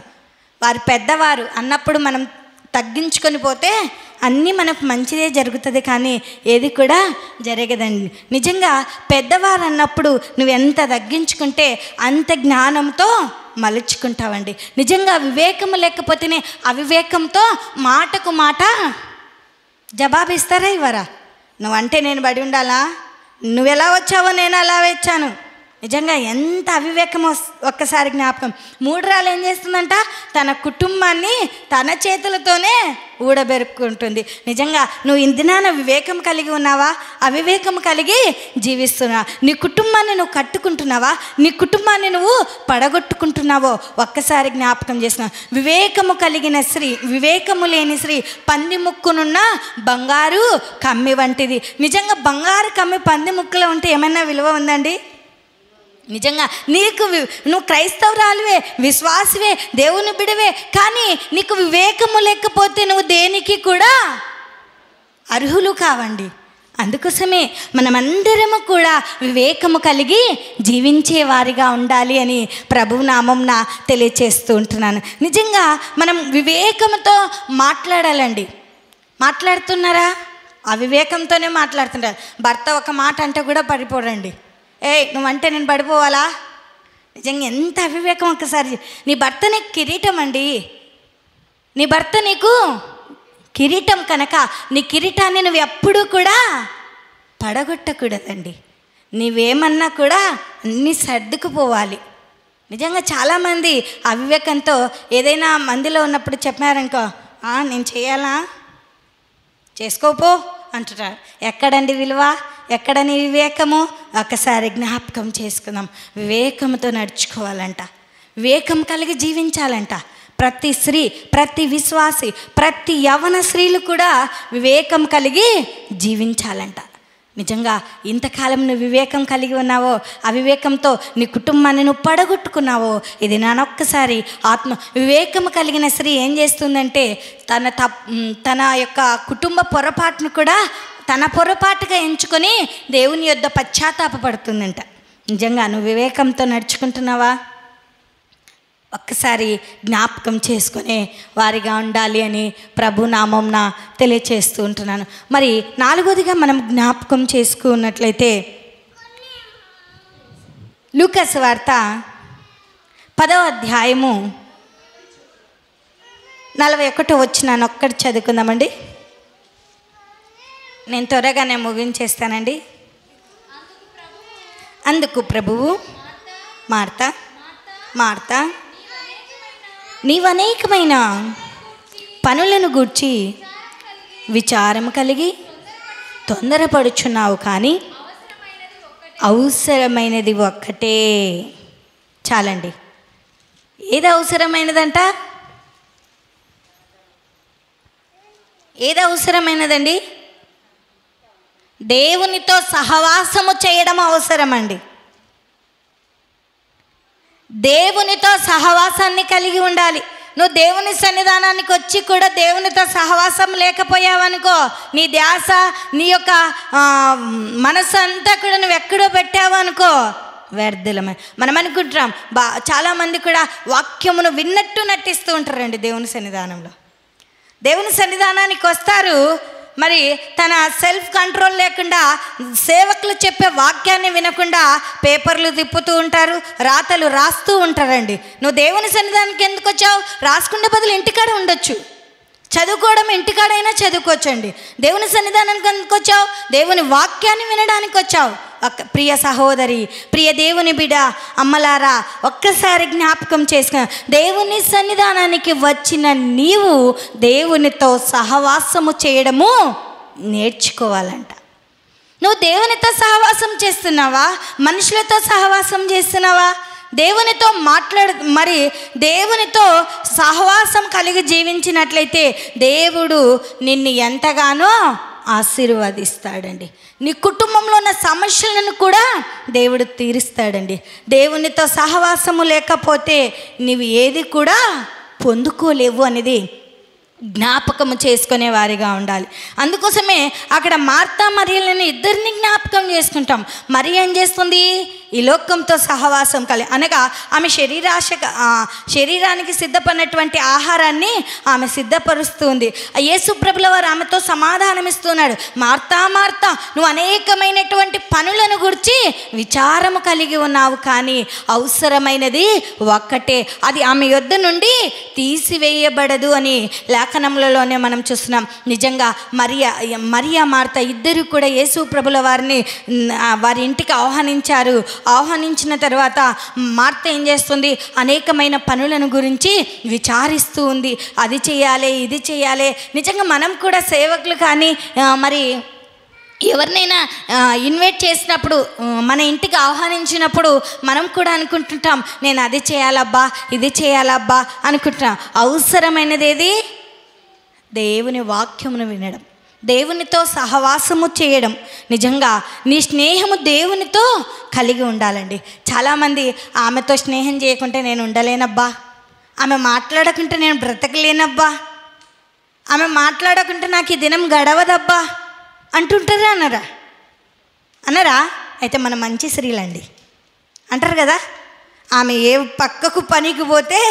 వారు పెద్దవారు అన్నప్పుడు మనం తగ్గించుకొని పోతే అన్నీ మనకు మంచిదే జరుగుతుంది, కానీ ఏది కూడా జరగదండి. నిజంగా పెద్దవారు అన్నప్పుడు నువ్వు ఎంత తగ్గించుకుంటే అంత జ్ఞానంతో మలుచుకుంటావండి. నిజంగా వివేకము లేకపోతేనే అవివేకంతో మాటకు మాట జవాబిస్తారా ఇవ్వరా? నువ్వంటే నేను బడి ఉండాలా, నువ్వెలా వచ్చావో నేను అలా వచ్చాను. నిజంగా ఎంత అవివేకం ఒక్కసారి జ్ఞాపకం. మూఢురాలు ఏం చేస్తుందంట, తన కుటుంబాన్ని తన చేతులతోనే ఊడబెరుక్కుంటుంది. నిజంగా నువ్వు ఇందినాన వివేకం కలిగి ఉన్నావా, అవివేకం కలిగి జీవిస్తున్నావా? నీ కుటుంబాన్ని నువ్వు కట్టుకుంటున్నావా, నీ కుటుంబాన్ని నువ్వు పడగొట్టుకుంటున్నావో ఒక్కసారి జ్ఞాపకం చేస్తున్నావు. వివేకము కలిగిన స్త్రీ, వివేకము లేని స్త్రీ పంది ముక్కునున్న బంగారు కమ్మి వంటిది. నిజంగా బంగారు కమ్మి పంది ముక్కులో ఉంటే ఏమైనా విలువ ఉందండి? నిజంగా నువ్వు క్రైస్తవురాలువే, విశ్వాసివే, దేవుని బిడవే, కానీ నీకు వివేకము లేకపోతే నువ్వు దేనికి కూడా అర్హులు కావండి. అందుకోసమే మనమందరము కూడా వివేకము కలిగి జీవించే వారిగా ఉండాలి అని ప్రభువు నామంన తెలియచేస్తూ ఉంటున్నాను. నిజంగా మనం వివేకంతో మాట్లాడాలండి. మాట్లాడుతున్నారా? అవివేకంతోనే మాట్లాడుతుంటారు. భర్త ఒక మాట అంటే కూడా పడిపోడండి. నువ్వంటే నేను పడిపోవాలా? నిజంగా ఎంత అవివేకం! ఒక్కసారి నీ భర్త నీకు కిరీటం అండి, నీ భర్త నీకు కిరీటం కనుక నీ కిరీటాన్ని నువ్వు ఎప్పుడూ కూడా పడగొట్టకూడదండి. నీవేమన్నా కూడా అన్నీ సర్దుకుపోవాలి. నిజంగా చాలామంది అవివేకంతో ఏదైనా మందిలో ఉన్నప్పుడు చెప్పారనుకో, నేను చేయాలా, చేసుకోపో అంటున్నారు. ఎక్కడండి విలువ, ఎక్కడ నీ వివేకము? ఒకసారి జ్ఞాపకం చేసుకుందాం. వివేకంతో నడుచుకోవాలంట, వివేకం కలిగి జీవించాలంట. ప్రతి స్త్రీ, ప్రతి విశ్వాసి, ప్రతి యవన స్త్రీలు కూడా వివేకం కలిగి జీవించాలంట. నిజంగా ఇంతకాలం నువ్వు వివేకం కలిగి ఉన్నావో, అవివేకంతో నీ కుటుంబాన్ని నువ్వు పడగొట్టుకున్నావో, ఇది నానొక్కసారి వివేకం కలిగిన స్త్రీ ఏం చేస్తుందంటే తన యొక్క కుటుంబ పొరపాటును కూడా తన పొరపాటుగా ఎంచుకొని దేవుని యొద్ద పశ్చాత్తాపపడుతుందంట. నిజంగా నువ్వు వివేకంతో నడుచుకుంటున్నావా? ఒక్కసారి జ్ఞాపకం చేసుకునే వారిగా ఉండాలి అని ప్రభు నామంన తెలియచేస్తూ ఉంటున్నాను. మరి నాలుగోదిగా మనం జ్ఞాపకం చేసుకున్నట్లయితే లూకాసు వార్త 10వ అధ్యాయము 41 వచనం ఒక్కటి చదువుకుందామండి. నేను త్వరగానే ముగించేస్తానండి. అందుకు ప్రభువు, మార్తా నీవనేకమైన పనులను గూర్చి విచారం కలిగి తొందరపడుచున్నావు, కానీ అవసరమైనది ఒక్కటే చాలండి. ఏది అవసరమైనదంట? ఏది అవసరమైనదండి? దేవునితో సహవాసము చేయడం అవసరమండి. దేవునితో సహవాసాన్ని కలిగి ఉండాలి. నువ్వు దేవుని సన్నిధానానికి వచ్చి కూడా దేవునితో సహవాసం లేకపోయావనుకో, నీ ధ్యాస, నీ యొక్క మనసు అంతా కూడా నువ్వు ఎక్కడో పెట్టావనుకో, వ్యర్థులమే. మనం అనుకుంటున్నాం చాలామంది కూడా వాక్యమును విన్నట్టు నటిస్తూ ఉంటారండి దేవుని సన్నిధానంలో. దేవుని సన్నిధానానికి వస్తారు, మరి తన సెల్ఫ్ కంట్రోల్ లేకుండా సేవకులు చెప్పే వాక్యాన్ని వినకుండా పేపర్లు తిప్పుతూ ఉంటారు, రాతలు రాస్తూ ఉంటారండి. నువ్వు దేవుని సన్నిధానానికి ఎందుకు వచ్చావు? రాసుకునే బదులు ఇంటికాడ ఉండొచ్చు, చదువుకోవడం ఇంటికాడైనా చదువుకోవచ్చండి. దేవుని సన్నిధానానికి ఎందుకు వచ్చావు? దేవుని వాక్యాన్ని వినడానికి వచ్చావు. ప్రియ సహోదరి, ప్రియ దేవుని బిడ్డ, అమ్మలారా, ఒక్కసారి జ్ఞాపకం చేసుకుని దేవుని సన్నిధానానికి వచ్చిన నీవు దేవునితో సహవాసము చేయడము నేర్చుకోవాలంట. నువ్వు దేవునితో సహవాసం చేస్తున్నావా? మనుషులతో సహవాసం చేస్తున్నావా? దేవునితో మరి దేవునితో సహవాసం కలిగి జీవించినట్లయితే దేవుడు నిన్ను ఎంతగానో ఆశీర్వదిస్తాడండి. నీ కుటుంబంలో ఉన్న సమస్యలను కూడా దేవుడు తీరుస్తాడండి. దేవునితో సహవాసము లేకపోతే నీవు ఏది కూడా పొందుకోలేవు అనేది జ్ఞాపకము చేసుకునే వారిగా ఉండాలి. అందుకోసమే అక్కడ మార్తా మరియలను ఇద్దరిని జ్ఞాపకం చేసుకుంటాం. మరి ఏం చేస్తుంది? ఈ లోకంతో సహవాసం అనగా ఆమె శరీరానికి సిద్ధపడినటువంటి ఆహారాన్ని ఆమె సిద్ధపరుస్తుంది. యేసు ప్రభుల వారు ఆమెతో సమాధానం ఇస్తున్నాడు. మార్తా మార్తా, నువ్వు అనేకమైనటువంటి పనులను గురించి విచారము కలిగి ఉన్నావు, కానీ అవసరమైనది ఒక్కటే, అది ఆమె యొద్ద నుండి తీసివేయబడదు అని లేఖనములలోనే మనం చూస్తున్నాం. నిజంగా మరియా మార్తా ఇద్దరు కూడా యేసు ప్రభుల వారిని వారి ఇంటికి ఆహ్వానించారు. ఆహ్వానించిన తర్వాత మార్త ఏం చేస్తుంది? అనేకమైన పనులను గురించి విచారిస్తూ ఉంది. అది చేయాలి, ఇది చేయాలి. నిజంగా మనం కూడా సేవకులు కానీ మరి ఎవరినైనా ఇన్వైట్ చేసినప్పుడు, మన ఇంటికి ఆహ్వానించినప్పుడు మనం కూడా అనుకుంటుంటాం, నేను అది చేయాలబ్బా, ఇది చేయాలబ్బా అనుకుంటున్నాం. అవసరమైనది ఏది? దేవుని వాక్యమును వినడం, దేవునితో సహవాసము చేయడం. నిజంగా నీ స్నేహము దేవునితో కలిగి ఉండాలండి. చాలామంది ఆమెతో స్నేహం చేయకుంటే నేను ఉండలేనబ్బా, ఆమె మాట్లాడకుంటే నేను బ్రతకలేనబ్బా, ఆమె మాట్లాడకుంటే నాకు ఈ దినం గడవదబ్బా అంటుంటారా? అనరా? అయితే మన మంచి స్త్రీలండి అంటారు కదా, ఆమె ఏ పక్కకు పనికి పోతే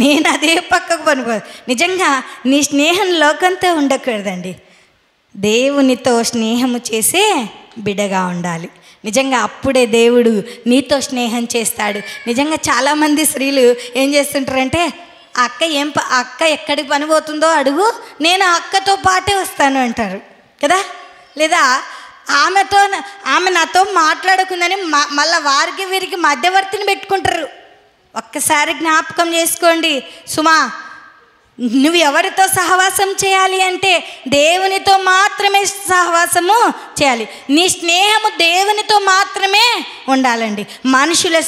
నేను అదే పక్కకు పనిపోదు. నిజంగా నీ స్నేహం లోకంతో ఉండకూడదండి, దేవునితో స్నేహము చేసే బిడ్డగా ఉండాలి. నిజంగా అప్పుడే దేవుడు నీతో స్నేహం చేస్తాడు. నిజంగా చాలామంది స్త్రీలు ఏం చేస్తుంటారంటే, అక్క ఎక్కడికి పని పోతుందో అడుగు, నేను ఆ అక్కతో పాటే వస్తాను అంటారు కదా. లేదా ఆమె నాతో మాట్లాడుకుందని మళ్ళీ వారికి వీరికి మధ్యవర్తిని పెట్టుకుంటారు. ఒక్కసారి జ్ఞాపకం చేసుకోండి సుమా, నువ్వు ఎవరితో సహవాసం చేయాలి అంటే దేవునితో మాత్రమే సహవాసము చేయాలి. నీ స్నేహము దేవునితో మాత్రమే ఉండాలండి. మనుషులతో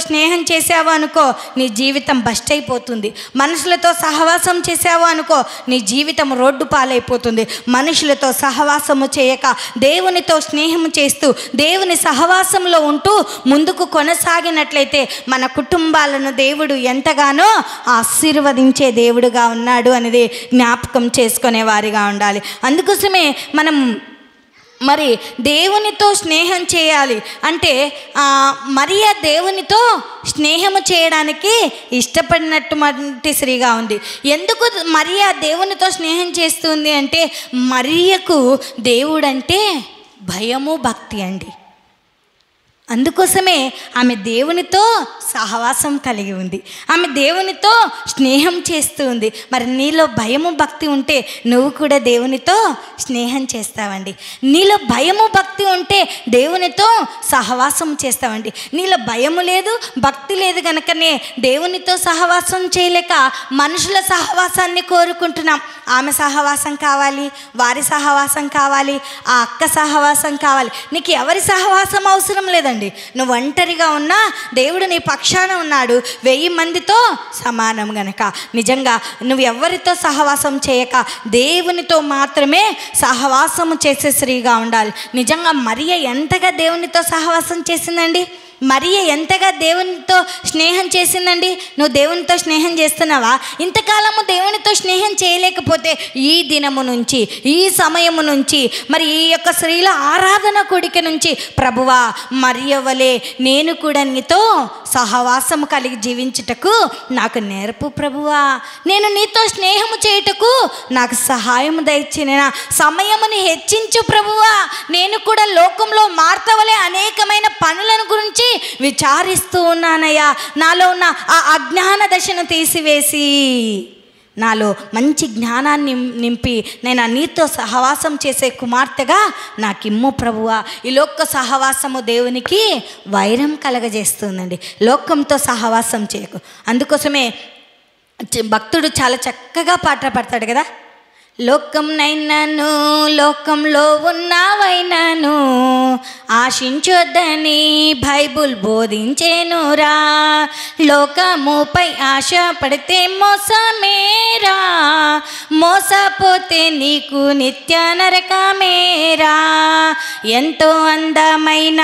స్నేహం చేసావు అనుకో నీ జీవితం బస్ట్ అయిపోతుంది. మనుషులతో సహవాసం చేసావు అనుకో నీ జీవితం రోడ్డు పాలైపోతుంది. మనుషులతో సహవాసము చేయక దేవునితో స్నేహము చేస్తూ దేవుని సహవాసంలో ఉంటూ ముందుకు కొనసాగినట్లయితే మన కుటుంబాలను దేవుడు ఎంతగానో ఆశీర్వదించే దేవుడుగా ఉన్నాడు అనేది జ్ఞాపకం చేసుకునే వారిగా ఉండాలి. అందుకోసమే మనం మరి దేవునితో స్నేహం చేయాలి అంటే మరియా దేవునితో స్నేహము చేయడానికి ఇష్టపడినటువంటి స్త్రీగా ఉంది. ఎందుకు మరియా దేవునితో స్నేహం చేస్తుంది అంటే మరియకు దేవుడంటే భయము, భక్తి అండి. అందుకోసమే ఆమె దేవునితో సహవాసం కలిగి ఉంది, ఆమె దేవునితో స్నేహం చేస్తూ ఉంది. మరి నీలో భయము భక్తి ఉంటే నువ్వు కూడా దేవునితో స్నేహం చేస్తావండి. నీలో భయము భక్తి ఉంటే దేవునితో సహవాసం చేస్తావండి. నీలో భయము లేదు, భక్తి లేదు కనుకనే దేవునితో సహవాసం చేయలేక మనుషుల సహవాసాన్ని కోరుకుంటున్నాం. ఆమె సహవాసం కావాలి, వారి సహవాసం కావాలి, ఆ అక్క సహవాసం కావాలి. నీకు ఎవరి సహవాసం అవసరం లేదండి. నువ్వు ఒంటరిగా ఉన్నా దేవుడు నీ పక్షాన ఉన్నాడు, 1000 మందితో సమానం గనక. నిజంగా నువ్వు ఎవరితో సహవాసం చేయక దేవునితో మాత్రమే సహవాసము చేసే స్త్రీగా ఉండాలి. నిజంగా మరియ ఎంతగా దేవునితో సహవాసం చేసిందండి. మరియ ఎంతగా దేవునితో స్నేహం చేసిందండి. నువ్వు దేవునితో స్నేహం చేస్తున్నావా? ఇంతకాలము దేవునితో స్నేహం చేయలేకపోతే ఈ దినము నుంచి, ఈ సమయము నుంచి, మరి ఈ యొక్క స్త్రీల ఆరాధన కూడిక నుంచి, ప్రభువా మరియ వలె నేను కూడా నీతో సహవాసము కలిగి జీవించుటకు నాకు నేర్పు ప్రభువా. నేను నీతో స్నేహము చేయుటకు నాకు సహాయము దయచిన సమయముని హెచ్చించు ప్రభువా. నేను కూడా లోకంలో మార్త వలె అనేకమైన పనులను గురించి విచారిస్తూ ఉన్నానయ్యా. నాలో ఉన్న ఆ అజ్ఞాన దశను తీసివేసి నాలో మంచి జ్ఞానాన్ని నింపి నేను నీతో సహవాసం చేసే కుమార్తెగా నాకు ఇమ్ము ప్రభువా. ఈ లోక సహవాసము దేవునికి వైరం కలగజేస్తుందండి. లోకంతో సహవాసం చేయకు. అందుకోసమే భక్తుడు చాలా చక్కగా పాట పాడతాడు కదా, లోకంనైనాను లోకంలో ఉన్నవైనాను ఆశించొద్దని బైబుల్ బోధించేనురా. లోకముపై ఆశ పడితే మోసమేరా, మోసపోతే నీకు నిత్య నరకమేరా. ఎంతో అందమైన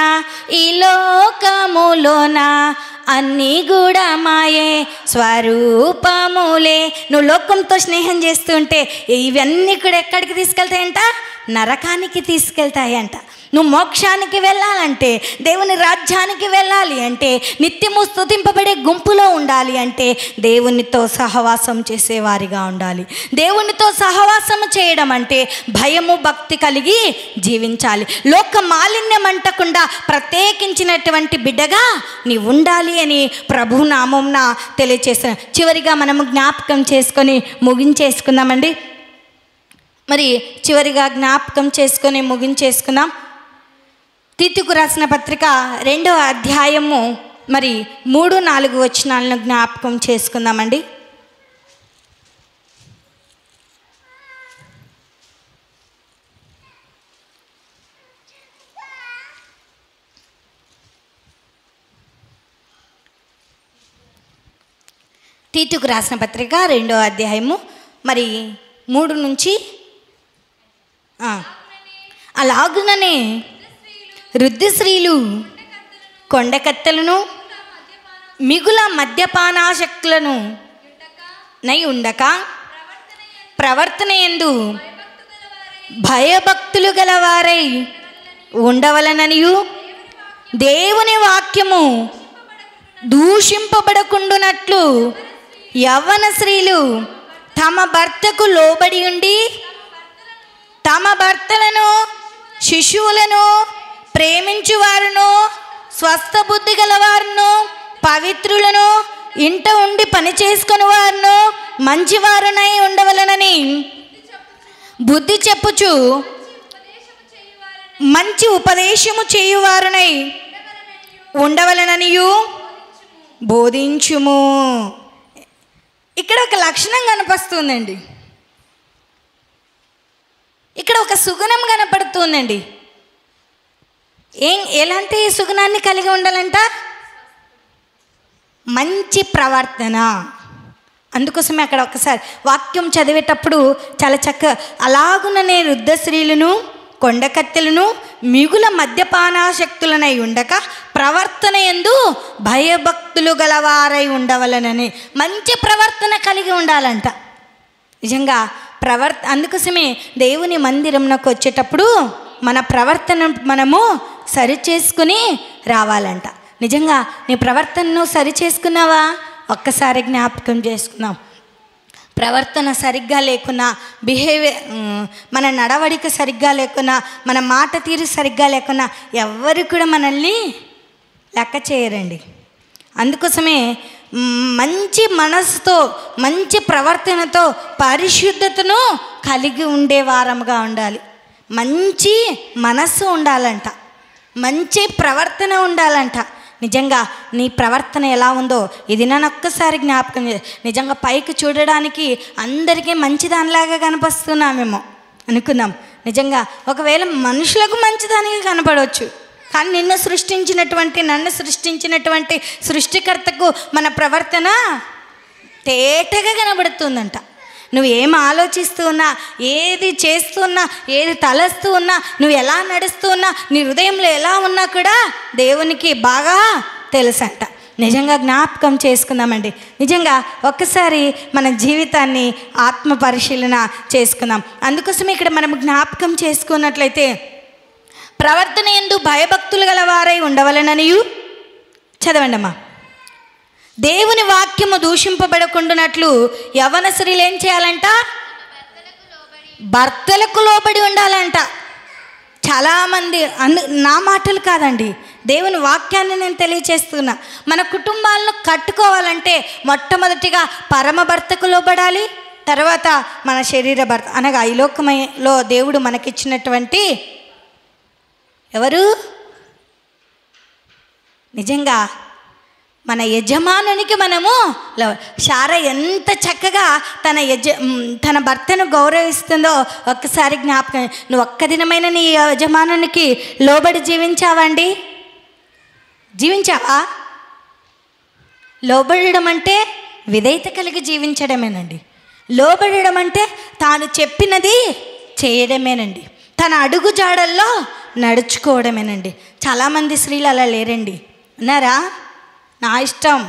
ఈ లోకములోన అన్నీ కూడా మాయే స్వరూపములే. నువ్వు లోకంతో స్నేహం చేస్తుంటే ఇవన్నీ కూడా ఎక్కడికి తీసుకెళ్తాయంట? నరకానికి తీసుకెళ్తాయంట. నువ్వు మోక్షానికి వెళ్ళాలంటే, దేవుని రాజ్యానికి వెళ్ళాలి అంటే, నిత్యము స్తుతింపబడే గుంపులో ఉండాలి అంటే దేవునితో సహవాసం చేసేవారిగా ఉండాలి. దేవునితో సహవాసం చేయడం అంటే భయము భక్తి కలిగి జీవించాలి. లోక మాలిన్యం అంటకుండా ప్రత్యేకించినటువంటి బిడ్డగా నీ ఉండాలి అని ప్రభు నామంన తెలియచేస్తున్నాను. చివరిగా మనము జ్ఞాపకం చేసుకొని ముగించేసుకుందామండి. మరి చివరిగా జ్ఞాపకం చేసుకొని ముగించేసుకుందాం. తీతుకు రాసిన పత్రిక 2వ అధ్యాయము మరి 3-4 వచనాలను జ్ఞాపకం చేసుకుందామండి. తీతుకు రాసిన పత్రిక 2వ అధ్యాయము మరి 3 నుంచి అలాగుననే వృద్ధ స్త్రీలు కొండకత్తెలను మిగుల మద్యపానాసక్తులను నై ఉండక ప్రవర్తన యందు భయభక్తులు గలవారై ఉండవలననియు దేవుని వాక్యము దూషింపబడకుండునట్లు యవ్వన స్త్రీలు తమ భర్తకు లోబడి ఉండి తమ భర్తలను శిశువులను ప్రేమించువారును స్వస్థ బుద్ధి గలవారును పవిత్రులను ఇంట ఉండి పని చేసుకుని వారును మంచివారునై ఉండవలనని బుద్ధి చెప్పుచు మంచి ఉపదేశము చేయువారునై ఉండవలననియు బోధించుము. ఇక్కడ ఒక లక్షణం కనిపిస్తుందండి. ఇక్కడ ఒక సుగుణం కనపడుతుందండి. ఎలాంటి సుగుణాన్ని కలిగి ఉండాలంట? మంచి ప్రవర్తన. అందుకోసమే అక్కడ ఒకసారి వాక్యం చదివేటప్పుడు చాలా చక్కగా అలాగుననే వృద్ధ స్త్రీలను కొండకత్తెలను మిగుల మద్యపానాసక్తులనై ఉండక ప్రవర్తన యందు భయభక్తులు గలవారై ఉండవలనని మంచి ప్రవర్తన కలిగి ఉండాలంట. నిజంగా అందుకోసమే దేవుని మందిరంలోకి వచ్చేటప్పుడు మన ప్రవర్తన మనము సరిచేసుకుని రావాలంట. నిజంగా నీ ప్రవర్తనను సరిచేసుకున్నావా? ఒక్కసారి జ్ఞాపకం చేసుకున్నాం. ప్రవర్తన సరిగ్గా లేకున్నా, మన నడవడిక సరిగ్గా లేకున్నా, మన మాట తీరు సరిగ్గా లేకున్నా ఎవరు కూడా మనల్ని లెక్క చేయరండి. అందుకోసమే మంచి మనసుతో మంచి ప్రవర్తనతో పరిశుద్ధతను కలిగి ఉండే వారముగా ఉండాలి. మంచి మనస్సు ఉండాలంట, మంచి ప్రవర్తన ఉండాలంట. నిజంగా నీ ప్రవర్తన ఎలా ఉందో ఇది నన్ను ఒక్కసారి జ్ఞాపకం నిజంగా పైకి చూడడానికి అందరికీ మంచిదానిలాగా కనిపిస్తున్నామేమో అనుకుందాం. నిజంగా ఒకవేళ మనుషులకు మంచిదానిగా కనపడవచ్చు, కానీ నన్ను సృష్టించినటువంటి సృష్టికర్తకు మన ప్రవర్తన తేటగా కనబడుతుందంట. నువ్వు ఏం ఆలోచిస్తూ ఉన్నా, ఏది చేస్తూ ఉన్నా, ఏది తలస్తూ ఉన్నా, నువ్వు ఎలా నడుస్తూ ఉన్నా, నీ హృదయంలో ఎలా ఉన్నా కూడా దేవునికి బాగా తెలుసంట. నిజంగా జ్ఞాపకం చేసుకుందామండి. నిజంగా ఒక్కసారి మన జీవితాన్ని ఆత్మ పరిశీలన చేసుకుందాం. అందుకోసం ఇక్కడ మనం జ్ఞాపకం చేసుకున్నట్లయితే, ప్రవర్తన యందు భయభక్తులు గల వారై ఉండవలెననియు, చదవండి అమ్మా. దేవుని వాక్యము దూషింపబడకుండానట్లు యవ్వన స్త్రీలు ఏం చేయాలంట? భర్తలకు లోబడి ఉండాలంట. చాలామంది నా మాటలు కాదండి, దేవుని వాక్యాన్ని నేను తెలియచేస్తున్నా. మన కుటుంబాలను కట్టుకోవాలంటే మొట్టమొదటిగా పరమ భర్తకు లోబడాలి, తర్వాత మన శరీర భర్త అనగా ఈ లోకమలో దేవుడు మనకిచ్చినటువంటి ఎవరు? నిజంగా మన యజమానునికి మనము శారా ఎంత చక్కగా తన భర్తను గౌరవిస్తుందో ఒక్కసారి జ్ఞాపకం. నువ్వు ఒక్క దినమైన నీ యజమానునికి లోబడి జీవించావండి? జీవించావా? లోబడడం అంటే విధేయత కలిగి జీవించడమేనండి. లోబడడం అంటే తాను చెప్పినది చేయడమేనండి. తన అడుగు జాడల్లో నడుచుకోవడమేనండి. చాలామంది స్త్రీలు అలా లేరండి. ఉన్నారా? నా ఇష్టం,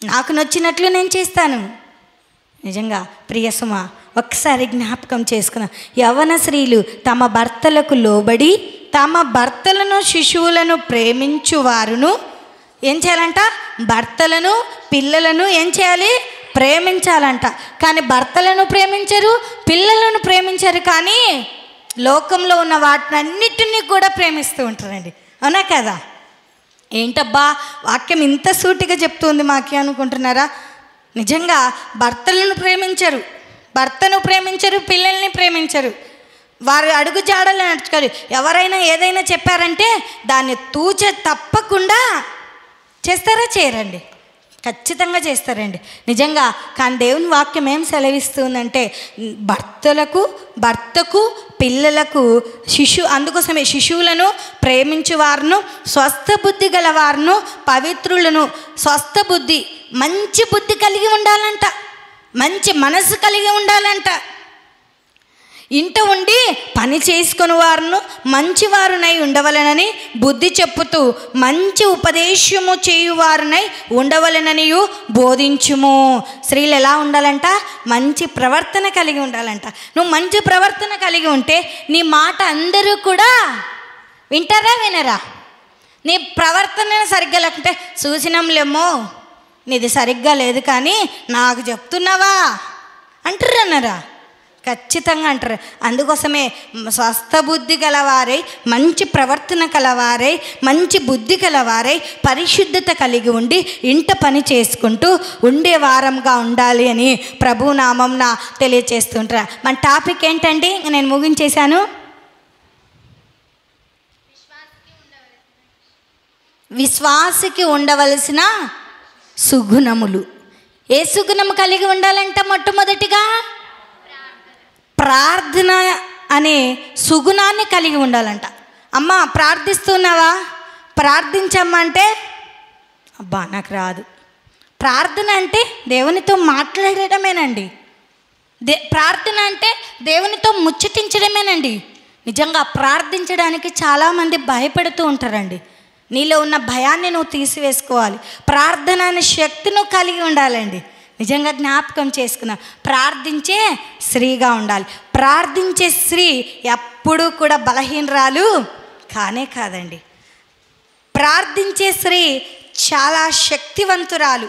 నాకు నచ్చినట్లు నేను చేస్తాను. నిజంగా ప్రియసుమ, ఒక్కసారి జ్ఞాపకం చేసుకున్నాం. యవ్వన స్త్రీలు తమ భర్తలకు లోబడి తమ భర్తలను శిశువులను ప్రేమించువారును ఏం చేయాలంట? భర్తలను పిల్లలను ఏం చేయాలి? ప్రేమించాలంట. కానీ భర్తలను ప్రేమించరు, పిల్లలను ప్రేమించరు, కానీ లోకంలో ఉన్న వాటినన్నిటినీ కూడా ప్రేమిస్తూ ఉంటారండి. అవునా కదా? ఏంటబ్బా వాక్యం ఇంత సూటిగా చెప్తుంది మాకి అనుకుంటున్నారా? నిజంగా భర్తలను ప్రేమించరు, భర్తను ప్రేమించరు, పిల్లల్ని ప్రేమించరు, వారి అడుగు జాడలు నడుచుకోరు. ఎవరైనా ఏదైనా చెప్పారంటే దాన్ని తూచ తప్పకుండా చేస్తారా? చేయరండి, ఖచ్చితంగా చేస్తారండి. నిజంగా కానీ దేవుని వాక్యం ఏం సెలవిస్తుందంటే, భర్తకు పిల్లలకు అందుకోసమే శిశువులను ప్రేమించువారును, స్వస్థ బుద్ధి గల వారును, పవిత్రులను. స్వస్థ బుద్ధి, మంచి బుద్ధి కలిగి ఉండాలంట, మంచి మనసు కలిగి ఉండాలంట. ఇంట ఉండి పని చేసుకుని వారును మంచివారునై ఉండవలెనని బుద్ధి చెప్పుతూ మంచి ఉపదేశము చేయువారునై ఉండవలెననియు బోధించుము. స్త్రీలు ఎలా ఉండాలంట? మంచి ప్రవర్తన కలిగి ఉండాలంట. నువ్వు మంచి ప్రవర్తన కలిగి ఉంటే నీ మాట అందరూ కూడా వింటారా? వినరా? నీ ప్రవర్తన సరిగ్గా లేకుంటే చూసినాంలేమో నీది సరిగ్గా లేదు కానీ నాకు చెప్తున్నావా అంటారు. అన్నారా? ఖచ్చితంగా అంటారు. అందుకోసమే స్వస్థ బుద్ధి గలవారై, మంచి ప్రవర్తన కలవారై, మంచి బుద్ధి కలవారై, పరిశుద్ధత కలిగి ఉండి ఇంట పని చేసుకుంటూ ఉండే వారంగా ఉండాలి అని ప్రభు నామంన తెలియచేస్తుంటారు. మన టాపిక్ ఏంటండి? నేను ముగించేశాను. విశ్వాసికి ఉండవలసిన సుగుణములు. ఏ సుగుణము కలిగి ఉండాలంట? మొట్టమొదటిగా ప్రార్థన అనే సుగుణాన్ని కలిగి ఉండాలంట. అమ్మ ప్రార్థిస్తున్నావా? ప్రార్థించమ్మంటే అబ్బా నాకు రాదు. ప్రార్థన అంటే దేవునితో మాట్లాడటమేనండి. ప్రార్థన అంటే దేవునితో ముచ్చటించడమేనండి. నిజంగా ప్రార్థించడానికి చాలామంది భయపడుతూ ఉంటారండి. నీలో ఉన్న భయాన్ని నువ్వు తీసివేసుకోవాలి. ప్రార్థన అనే శక్తిని కలిగి ఉండాలండి. నిజంగా జ్ఞాపకం చేసుకున్నాం. ప్రార్థించే స్త్రీగా ఉండాలి. ప్రార్థించే స్త్రీ ఎప్పుడూ కూడా బలహీనరాలు కానే కాదండి. ప్రార్థించే స్త్రీ చాలా శక్తివంతురాలు.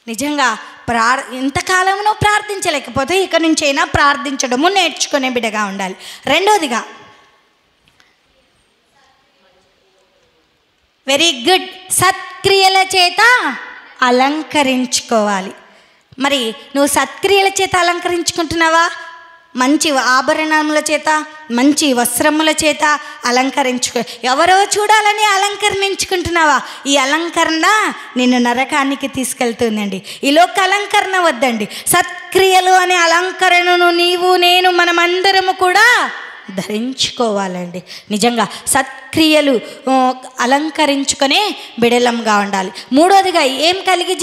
నిజంగా ఇంతకాలంలో ప్రార్థించలేకపోతే ఇక నుంచైనా ప్రార్థించడము నేర్చుకునే బిడ్డగా ఉండాలి. రెండోదిగా వెరీ గుడ్, సత్క్రియల చేత అలంకరించుకోవాలి. మరి నువ్వు సత్క్రియల చేత అలంకరించుకుంటున్నావా? మంచి ఆభరణముల చేత, మంచి వస్త్రముల చేత అలంకరించుకో. ఎవరో చూడాలని అలంకరించుకుంటున్నావా? ఈ అలంకరణ నిన్ను నరకానికి తీసుకెళ్తుందండి. ఈ లోక అలంకరణ వద్దండి. సత్క్రియలు అనే అలంకరణను నీవు నేను మనమందరము కూడా ధరించుకోవాలండి. నిజంగా సత్క్రియలు అలంకరించుకునే బిడలంగా ఉండాలి. మూడోదిగా ఏం కలిగి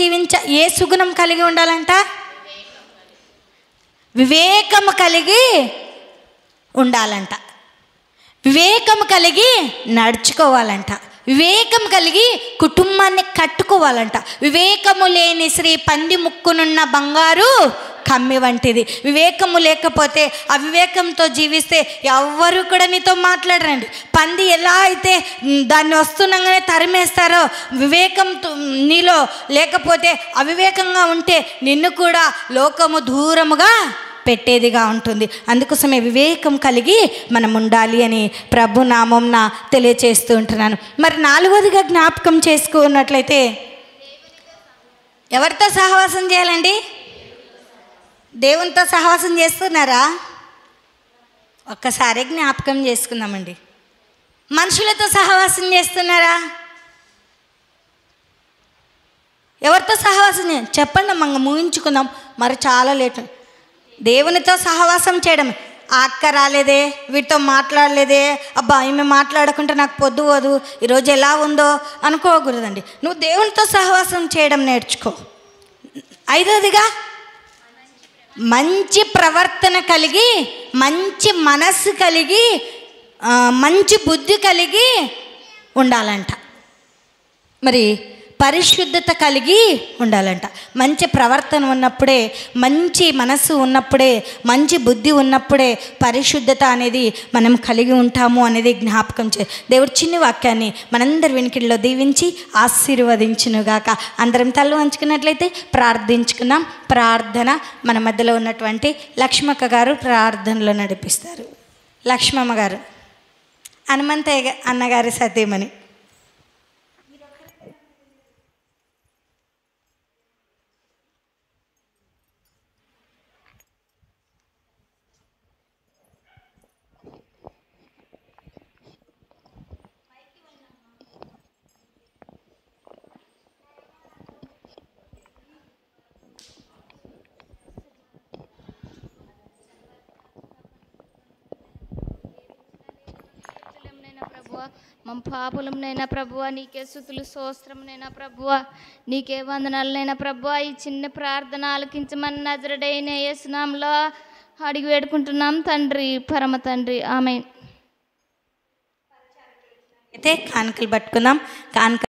ఏ సుగుణం కలిగి ఉండాలంట? వివేకము కలిగి ఉండాలంట, వివేకము కలిగి నడుచుకోవాలంట, వివేకం కలిగి కుటుంబాన్ని కట్టుకోవాలంట. వివేకము లేని స్త్రీ పంది ముక్కునున్న బంగారు కమ్మి వంటిది. వివేకము లేకపోతే అవివేకంతో జీవిస్తే ఎవ్వరు కూడా నీతో మాట్లాడరండి. పంది ఎలా అయితే దాన్ని వస్తున్నాగానే తరిమేస్తారో, వివేకం నీలో లేకపోతే అవివేకంగా ఉంటే నిన్ను కూడా లోకము దూరముగా పెట్టేదిగా ఉంటుంది. అందుకోసమే వివేకం కలిగి మనం ఉండాలి అని ప్రభు నామంన తెలియచేస్తూ ఉంటున్నాను. మరి 4వదిగా జ్ఞాపకం చేసుకున్నట్లయితే ఎవరితో సహవాసం చేయాలండి? దేవునితో సహవాసం చేస్తున్నారా? ఒక్కసారి జ్ఞాపకం చేసుకుందామండి. మనుషులతో సహవాసం చేస్తున్నారా? ఎవరితో సహవాసం చెప్పండి, మనం ఊహించుకుందాం. మరి చాలా లేట్. దేవునితో సహవాసం చేయడం, అక్క రాలేదే, వీటితో మాట్లాడలేదే, అబ్బా ఈమె మాట్లాడకుంటే నాకు పొద్దు పోదు, ఈరోజు ఎలా ఉందో అనుకోకూడదండి. నువ్వు దేవునితో సహవాసం చేయడం నేర్చుకో. 5వదిగా మంచి ప్రవర్తన కలిగి, మంచి మనస్సు కలిగి, మంచి బుద్ధి కలిగి ఉండాలంట. మరి పరిశుద్ధత కలిగి ఉండాలంట. మంచి ప్రవర్తన ఉన్నప్పుడే, మంచి మనస్సు ఉన్నప్పుడే, మంచి బుద్ధి ఉన్నప్పుడే పరిశుద్ధత అనేది మనం కలిగి ఉంటాము అనేది జ్ఞాపకం దేవుడు చిన్ని వాక్యాన్ని మనందరి వెనుకల్లో దీవించి ఆశీర్వదించునుగాక. అందరం తల్లు వంచుకున్నట్లయితే ప్రార్థించుకుందాం. ప్రార్థన మన మధ్యలో ఉన్నటువంటి లక్ష్మక్క గారు ప్రార్థనలో నడిపిస్తారు. లక్ష్మమ్మ గారు, హనుమంతయ్య అన్నగారి సతీమణి. మా పాపులనైనా ప్రభువ నీకే స్తుతులు స్తోత్రమునైనా ప్రభువ, నీకే వందనాలనైనా ప్రభువ. ఈ చిన్న ప్రార్థన ఆలకించమని నజరుడైన యేసు నామములో అడిగి వేడుకుంటున్నాం తండ్రి, పరమ తండ్రి, ఆమేన్. అయితే కానుకలు పట్టుకుందాం. కానుక